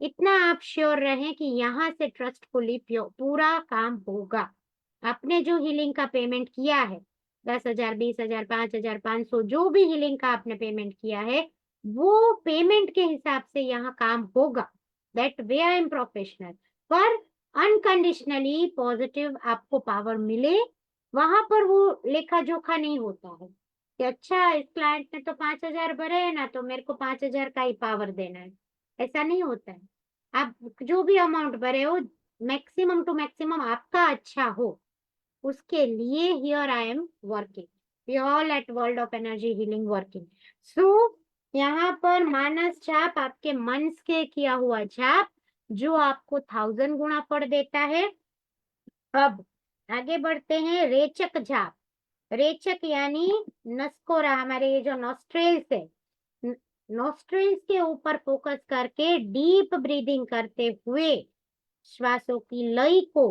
[SPEAKER 1] इतना आप श्योर रहें कि यहाँ से ट्रस्टफुली पूरा काम होगा। आपने जो हीलिंग का पेमेंट किया है, 10,000, 20,000, 5,500, जो भी हीलिंग का आपने पेमेंट किया है, वो पेमेंट के हिसाब से यहाँ काम होगा। That way I am professional. पर अनकंडीशनली पॉजिटिव आपको पावर मिले, वहां पर वो लेखा जोखा नहीं होता है कि अच्छा इस क्लाइंट ने तो 5,000 भरे है ना, तो मेरे को 5,000 का ही पावर देना है। ऐसा नहीं होता है। आप जो भी अमाउंट भरे हो, मैक्सिमम टू मैक्सिमम आपका अच्छा हो, उसके लिए here I am working. We all at world of energy healing working. So यहाँ पर मानस जाप, आपके मन से किया हुआ जाप, जो आपको 1000 गुना फल देता है। अब आगे बढ़ते हैं रेचक जाप। रेचक यानी नस्कोरा, हमारे ये जो नॉस्ट्रेल्स है, नॉस्ट्रेल्स के ऊपर फोकस करके डीप ब्रीदिंग करते हुए श्वासों की लय को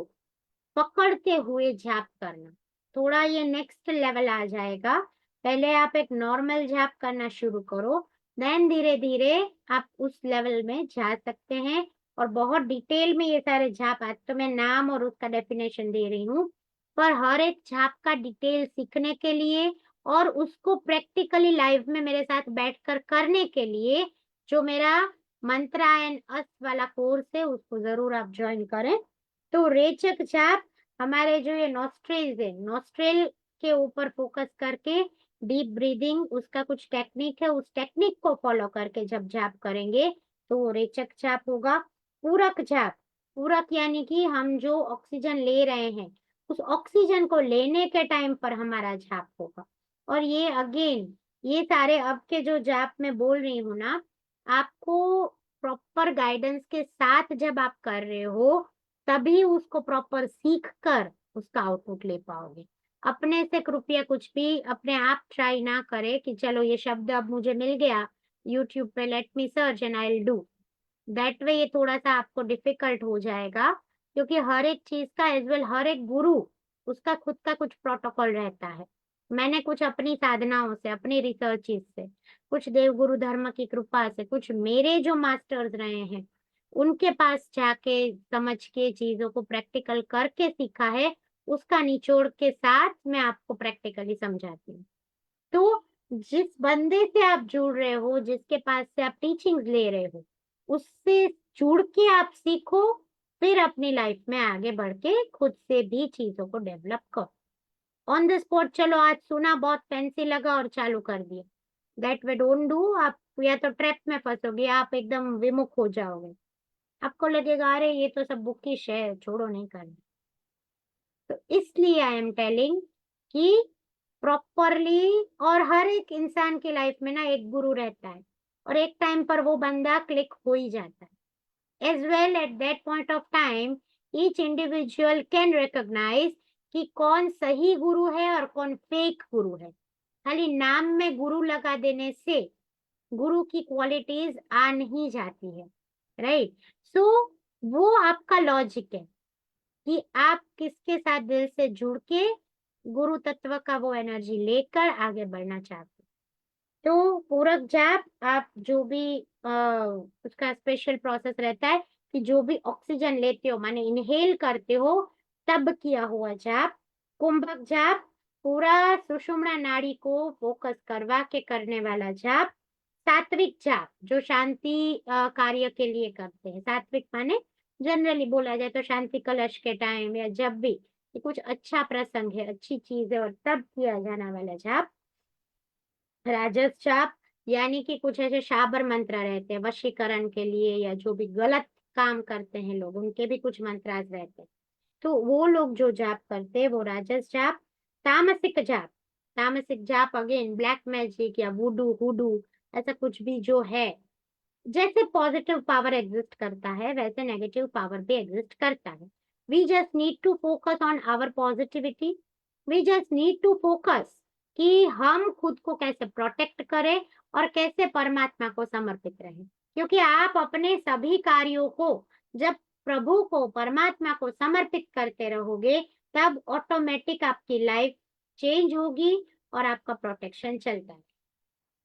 [SPEAKER 1] पकड़ते हुए जाप करना। थोड़ा ये नेक्स्ट लेवल आ जाएगा। पहले आप एक नॉर्मल जाप करना शुरू करो, देन धीरे धीरे आप उस लेवल में जा सकते हैं। और बहुत डिटेल में ये सारे जाप, आज तो मैं नाम और उसका डेफिनेशन दे रही हूँ, पर हर एक जाप का डिटेल सीखने के लिए और उसको प्रैक्टिकली लाइव में मेरे साथ बैठकर करने के लिए जो मेरा मंत्रा एंड अस वाला कोर्स है, उसको जरूर आप ज्वाइन करें। तो रेचक जाप, हमारे जो ये नॉस्ट्रेल्स है, नॉस्ट्रेल के ऊपर फोकस करके डीप ब्रीदिंग, उसका कुछ टेक्निक है, उस टेक्निक को फॉलो करके जब जाप करेंगे तो वो रेचक जाप होगा। पूरक जाप, पूरक यानी कि हम जो ऑक्सीजन ले रहे हैं उस ऑक्सीजन को लेने के टाइम पर हमारा जाप होगा। और ये अगेन, ये सारे अब के जो जाप मैं बोल रही हूँ ना, आपको प्रॉपर गाइडेंस के साथ जब आप कर रहे हो तभी उसको प्रॉपर सीख कर उसका आउटपुट ले पाओगे। अपने से कृपया कुछ भी अपने आप ट्राई ना करे कि चलो ये शब्द अब मुझे मिल गया यूट्यूब पे, let me search and I will do that way. ये थोड़ा सा आपको डिफिकल्ट हो जाएगा, क्योंकि हर एक चीज का एज वेल हर एक गुरु, उसका खुद का कुछ प्रोटोकॉल रहता है। मैंने कुछ अपनी साधनाओं से, अपनी रिसर्चेस से, कुछ देव गुरु धर्म की कृपा से, कुछ मेरे जो मास्टर्स रहे हैं उनके पास जाके समझ के चीजों को प्रैक्टिकल करके सीखा है, उसका निचोड़ के साथ मैं आपको प्रैक्टिकली समझाती हूँ। तो जिस बंदे से आप जुड़ रहे हो, जिसके पास से आप टीचिंग्स ले रहे हो, उससे जुड़ के आप सीखो, फिर अपनी लाइफ में आगे बढ़ के खुद से भी चीजों को डेवलप करो। ऑन द स्पॉट चलो आज सुना बहुत फैंसी लगा और चालू कर दिया, दैट वे डोंट डू। आप या तो ट्रैप में फंसोगे, आप एकदम विमुख हो जाओगे, आपको लगेगा अरे ये तो सब बुकिश है, छोड़ो नहीं करना। तो इसलिए आई एम टेलिंग कि प्रॉपरली, और हर एक इंसान की लाइफ में ना एक गुरु रहता है, और एक टाइम पर वो बंदा क्लिक हो ही जाता है। As well at that point of time each individual can recognise कि कौन सही गुरु है और कौन फेक गुरु है। खाली नाम में गुरु लगा देने से गुरु की क्वालिटीज आ नहीं जाती है, राइट। सो वो आपका लॉजिक है कि आप किसके साथ दिल से जुड़ के गुरु तत्व का वो एनर्जी लेकर आगे बढ़ना चाहते हो। तो पूरक जाप, आप जो भी उसका स्पेशल प्रोसेस रहता है कि जो भी ऑक्सीजन लेते हो माने इनहेल करते हो, तब किया हुआ जाप। कुंभक जाप, पूरा सुषुम्ना नाड़ी को फोकस करवा के करने वाला जाप। सात्विक जाप, जो शांति कार्य के लिए करते हैं। सात्विक माने जनरली बोला जाए तो शांति कलश के टाइम या जब भी कि कुछ अच्छा प्रसंग है, अच्छी चीज है, और तब किया जाने वाला जाप। राजस जाप, यानी कि कुछ ऐसे शाबर मंत्र रहते हैं वशीकरण के लिए, या जो भी गलत काम करते हैं लोग उनके भी कुछ मंत्रास रहते हैं, तो वो लोग जो जाप करते हैं वो राजस जाप। तामसिक जाप, तामसिक जाप अगेन ब्लैक मैजिक या वुडू हुडू, ऐसा कुछ भी जो है। जैसे पॉजिटिव पावर एग्जिस्ट करता है वैसे नेगेटिव पावर भी एग्जिस्ट करता है। We just need to focus on our positivity. We just need to focus कि हम खुद को कैसे प्रोटेक्ट करें और कैसे परमात्मा को समर्पित रहें। क्योंकि आप अपने सभी कार्यों को जब प्रभु को, परमात्मा को समर्पित करते रहोगे, तब ऑटोमेटिक आपकी लाइफ चेंज होगी और आपका प्रोटेक्शन चलता है।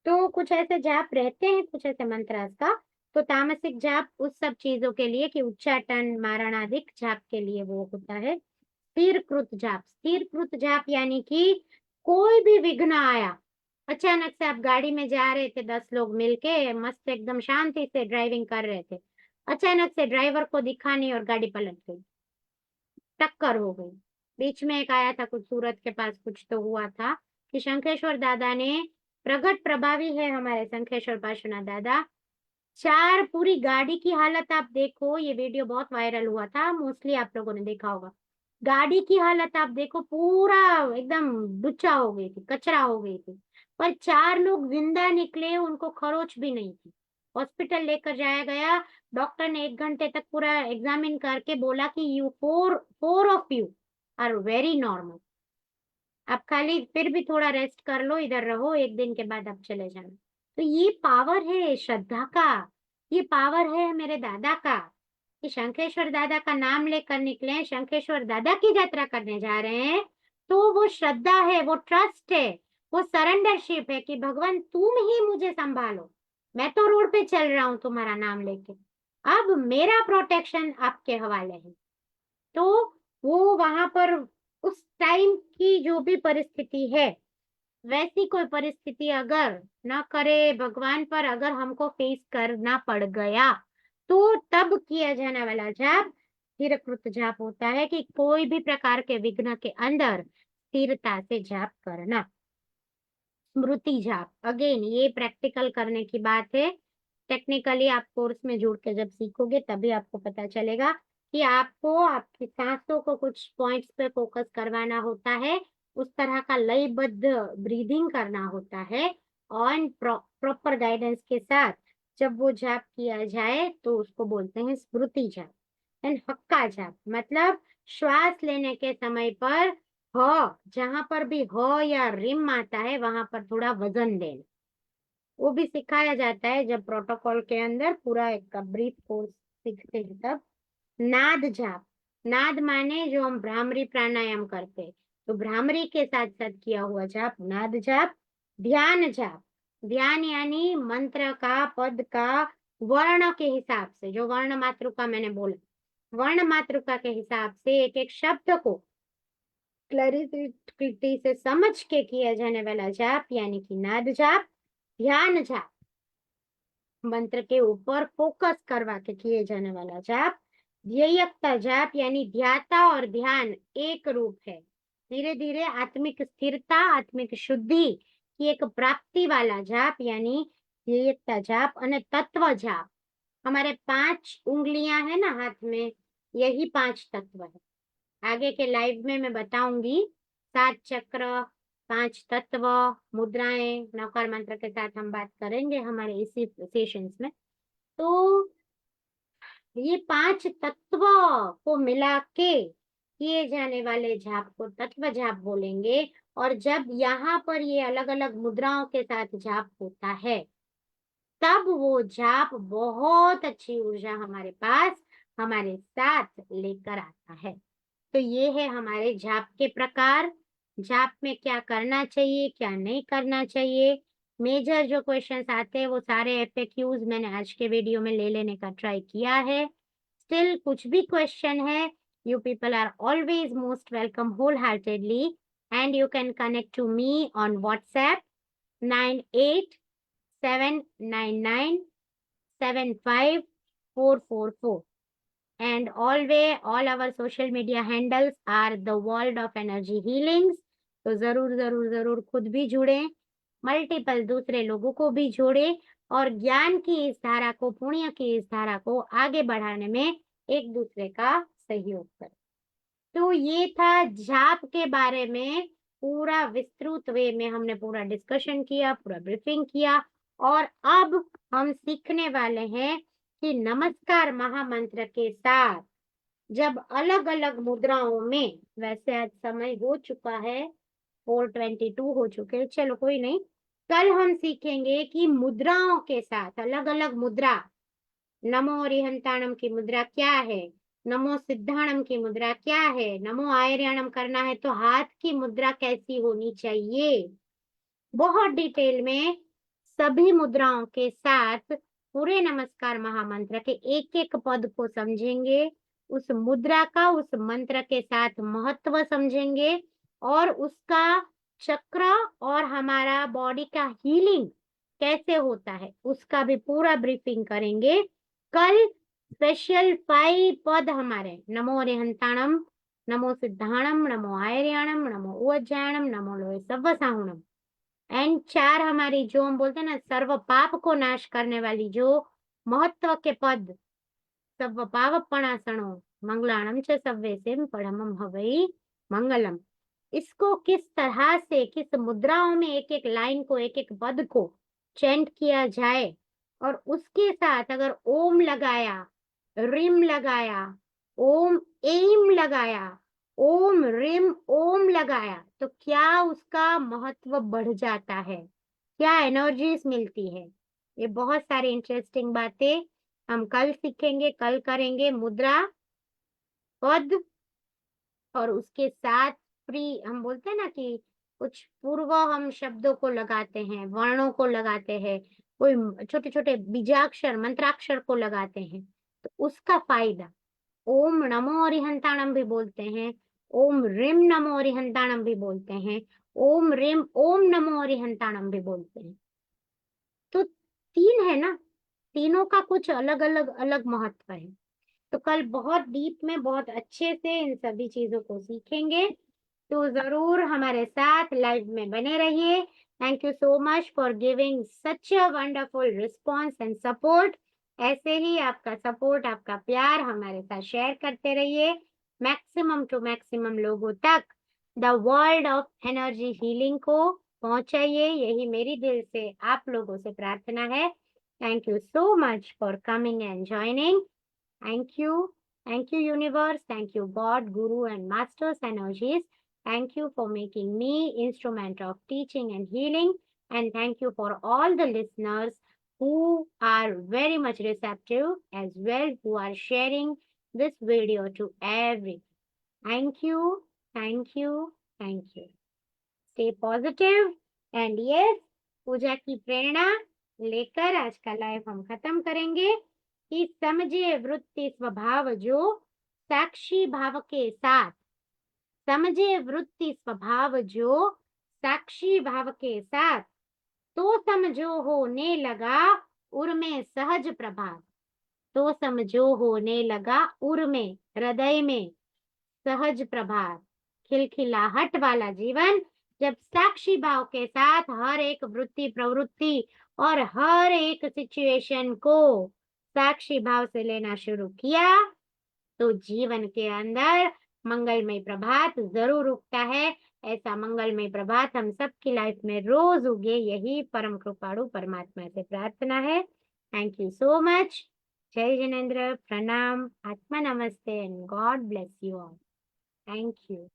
[SPEAKER 1] तो कुछ ऐसे जाप रहते हैं, कुछ ऐसे मंत्रास का। तो तामसिक जाप उस सब चीजों के लिए कि उच्चाटन मारणाधिक जाप के लिए वो होता है। स्थिर कृत जाप, स्थिर कृत जाप यानी कि कोई भी विघ्न आया, अचानक से आप गाड़ी में जा रहे थे, 10 लोग मिलके मस्त एकदम शांति से ड्राइविंग कर रहे थे, अचानक से ड्राइवर को दिखा नहीं और गाड़ी पलट गई, टक्कर हो गई। बीच में एक आया था कुछ सूरत के पास, कुछ तो हुआ था कि शंखेश्वर दादा ने, प्रगट प्रभावी है हमारे शंखेश्वर पार्श्वनाथ दादा, चार, पूरी गाड़ी की हालत आप देखो, ये वीडियो बहुत वायरल हुआ था, मोस्टली आप लोगों ने देखा होगा। गाड़ी की हालत आप देखो, पूरा एकदम दुच्चा हो गई थी, कचरा हो गई थी, पर 4 लोग जिंदा निकले, उनको खरोच भी नहीं थी। हॉस्पिटल लेकर जाया गया, डॉक्टर ने 1 घंटे तक पूरा एग्जामिन करके बोला कि you four four of you are very normal. आप खाली फिर भी थोड़ा रेस्ट कर लो, इधर रहो, 1 दिन के बाद आप चले जाना। तो ये पावर है श्रद्धा का, ये पावर है मेरे दादा का, कि शंखेश्वर दादा का नाम लेकर निकले, शंखेश्वर दादा की यात्रा करने जा रहे हैं, तो वो श्रद्धा है, वो ट्रस्ट है, वो सरेंडरशिप है कि भगवान तुम ही मुझे संभालो, मैं तो रोड पे चल रहा हूँ तुम्हारा नाम लेके, अब मेरा प्रोटेक्शन आपके हवाले है। तो वो वहां पर उस टाइम की जो भी परिस्थिति है, वैसी कोई परिस्थिति अगर न करे भगवान, पर अगर हमको फेस करना पड़ गया, तो तब किया जाने वाला जाप स्थिरकृत जाप होता है कि कोई भी प्रकार के विघ्न के अंदर स्थिरता से जाप करना। स्मृति जाप, अगेन ये प्रैक्टिकल करने की बात है। टेक्निकली आप कोर्स में जुड़ के जब सीखोगे तभी आपको पता चलेगा कि आपको आपकी सांसों को कुछ पॉइंट्स पे फोकस करवाना होता है, उस तरह का लयबद्ध ब्रीदिंग करना होता है, और प्रॉपर गाइडेंस के साथ जब वो जाप किया जाए तो उसको बोलते हैं स्मृति जाप। एंड हक्का जाप मतलब श्वास लेने के समय पर ह, जहां पर भी ह या रिम आता है वहां पर थोड़ा वजन देना, वो भी सिखाया जाता है जब प्रोटोकॉल के अंदर पूरा एक ब्रीफ कोर्स सीखते हैं तब। नाद जाप, नाद माने जो हम भ्रामरी प्राणायाम करते हैं, तो भ्रामरी के साथ साथ किया हुआ जाप नाद जाप। ध्यान जाप, ध्यान यानी मंत्र का, पद का, वर्ण के हिसाब से, जो वर्ण मातृका मैंने बोला, वर्ण मातृका के हिसाब से एक एक शब्द को क्लैरिटी से समझ के किया जाने वाला जाप यानी कि नाद जाप, ध्यान जाप, मंत्र के ऊपर फोकस करवा के किए जाने वाला जाप, ध्येयकता जाप यानी ध्याता और ध्यान एक रूप है। धीरे धीरे आत्मिक स्थिरता, आत्मिक शुद्धि की एक प्राप्ति वाला जाप यानी ध्येयकता जाप और तत्व जाप। हमारे 5 उंगलियां है ना हाथ में, यही 5 तत्व है। आगे के लाइव में मैं बताऊंगी 7 चक्र, 5 तत्व, मुद्राएं, नौकार मंत्र के साथ हम बात करेंगे हमारे इसी सेशंस में। तो ये 5 तत्व को मिला के किए जाने वाले जाप को तत्व जाप बोलेंगे। और जब यहाँ पर ये अलग अलग मुद्राओं के साथ जाप होता है, तब वो जाप बहुत अच्छी ऊर्जा हमारे पास, हमारे साथ लेकर आता है। तो ये है हमारे जाप के प्रकार। जाप में क्या करना चाहिए, क्या नहीं करना चाहिए, मेजर जो क्वेश्चंस आते हैं वो सारे एफएक्यूज मैंने आज के वीडियो में ले लेने का ट्राई किया है। स्टिल कुछ भी क्वेश्चन है, you people are always most welcome whole heartedly, and you can connect to me on WhatsApp 9879975444. And always all our social media handles are the world of energy healings. तो जरूर जरूर जरूर खुद भी जुड़े, मल्टीपल दूसरे लोगों को भी जोड़े और ज्ञान की इस धारा को, पुण्य की इस धारा को आगे बढ़ाने में एक दूसरे का सहयोग करें। तो ये था जाप के बारे में पूरा विस्तृत वे में हमने पूरा डिस्कशन किया, पूरा ब्रीफिंग किया। और अब हम सीखने वाले हैं कि नमस्कार महामंत्र के साथ जब अलग अलग मुद्राओं में, वैसे आज समय हो चुका है 4:22 हो चुके, चलो कोई नहीं, कल हम सीखेंगे कि मुद्राओं के साथ अलग अलग मुद्रा, नमो अरिहंताणम की मुद्रा क्या है, नमो सिद्धाणम की मुद्रा क्या है, नमो आयर्याणम करना है तो हाथ की मुद्रा कैसी होनी चाहिए, बहुत डिटेल में सभी मुद्राओं के साथ पूरे नमस्कार महामंत्र के एक एक पद को समझेंगे, उस मुद्रा का उस मंत्र के साथ महत्व समझेंगे और उसका चक्र और हमारा बॉडी का हीलिंग कैसे होता है उसका भी पूरा ब्रीफिंग करेंगे। कल स्पेशल 5 पद हमारे, नमो अरिहंताणम, नमो सिद्धाणम, नमो आयर्याणम, नमो उज्जयाणम, नमो लोहे सव्वसाहुणम, एंड 4 हमारी जो हम बोलते हैं ना सर्व पाप को नाश करने वाली जो महत्व के पद, सर्व पावपणासनो मंगलाणम च सव्वेसे परमम हवै मंगलम, इसको किस तरह से किस मुद्राओं में एक एक लाइन को एक एक पद को चैंट किया जाए और उसके साथ अगर ओम लगाया, रिम लगाया, ओम एम लगाया, ओम रिम ओम लगाया तो क्या उसका महत्व बढ़ जाता है, क्या एनर्जीज मिलती है। ये बहुत सारी इंटरेस्टिंग बातें हम कल सीखेंगे, कल करेंगे। मुद्रा, पद और उसके साथ प्री, हम बोलते हैं ना कि कुछ पूर्व हम शब्दों को लगाते हैं, वर्णों को लगाते हैं, कोई छोटे छोटे बीजाक्षर मंत्राक्षर को लगाते हैं, तो उसका फायदा। ओम नमो अरिहंताणम भी बोलते हैं, ओम रिम नमो अरिहंताणम भी बोलते हैं, ओम रिम ओम नमो अरिहंताणम भी बोलते हैं। तो 3 है ना, तीनों का कुछ अलग अलग अलग महत्व है। तो कल बहुत डीप में बहुत अच्छे से इन सभी चीजों को सीखेंगे। तो जरूर हमारे साथ लाइव में बने रहिए। Thank you so much for giving such a wonderful response and support. ऐसे ही आपका सपोर्ट, आपका प्यार हमारे साथ शेयर करते रहिए, मैक्सिमम टू मैक्सिमम लोगों तक the world of energy healing को पहुंचाइए, यही मेरी दिल से आप लोगों से प्रार्थना है। Thank you so much for coming and joining. Thank you. Thank you, universe. Thank you, God, Guru, and Masters energies. Thank you for making me instrument of teaching and healing. And thank you for all the listeners who are very much receptive as well, who are sharing this video to everyone. Thank you. Thank you. Thank you. Stay positive. And yes, पूजा की प्रेरणा लेकर आज का live हम खत्म करेंगे कि समझे वृत्ति स्वभाव जो साक्षी भाव के साथ समझे वृत्ति स्वभाव जो साक्षी भाव के साथ, तो समझो होने लगा उर्मे सहज प्रभात। तो समझो होने लगा उर्मे, हृदय में सहज प्रभात, खिलखिलाहट वाला जीवन। जब साक्षी भाव के साथ हर एक वृत्ति प्रवृत्ति और हर एक सिचुएशन को साक्षी भाव से लेना शुरू किया, तो जीवन के अंदर मंगलमय प्रभात जरूर उगता है। ऐसा मंगलमय प्रभात हम सबकी लाइफ में रोज उगे, यही परम कृपाणु परमात्मा से प्रार्थना है। Thank you so much. जय जिनेन्द्र, प्रणाम, आत्मा नमस्ते and God bless you all. Thank you.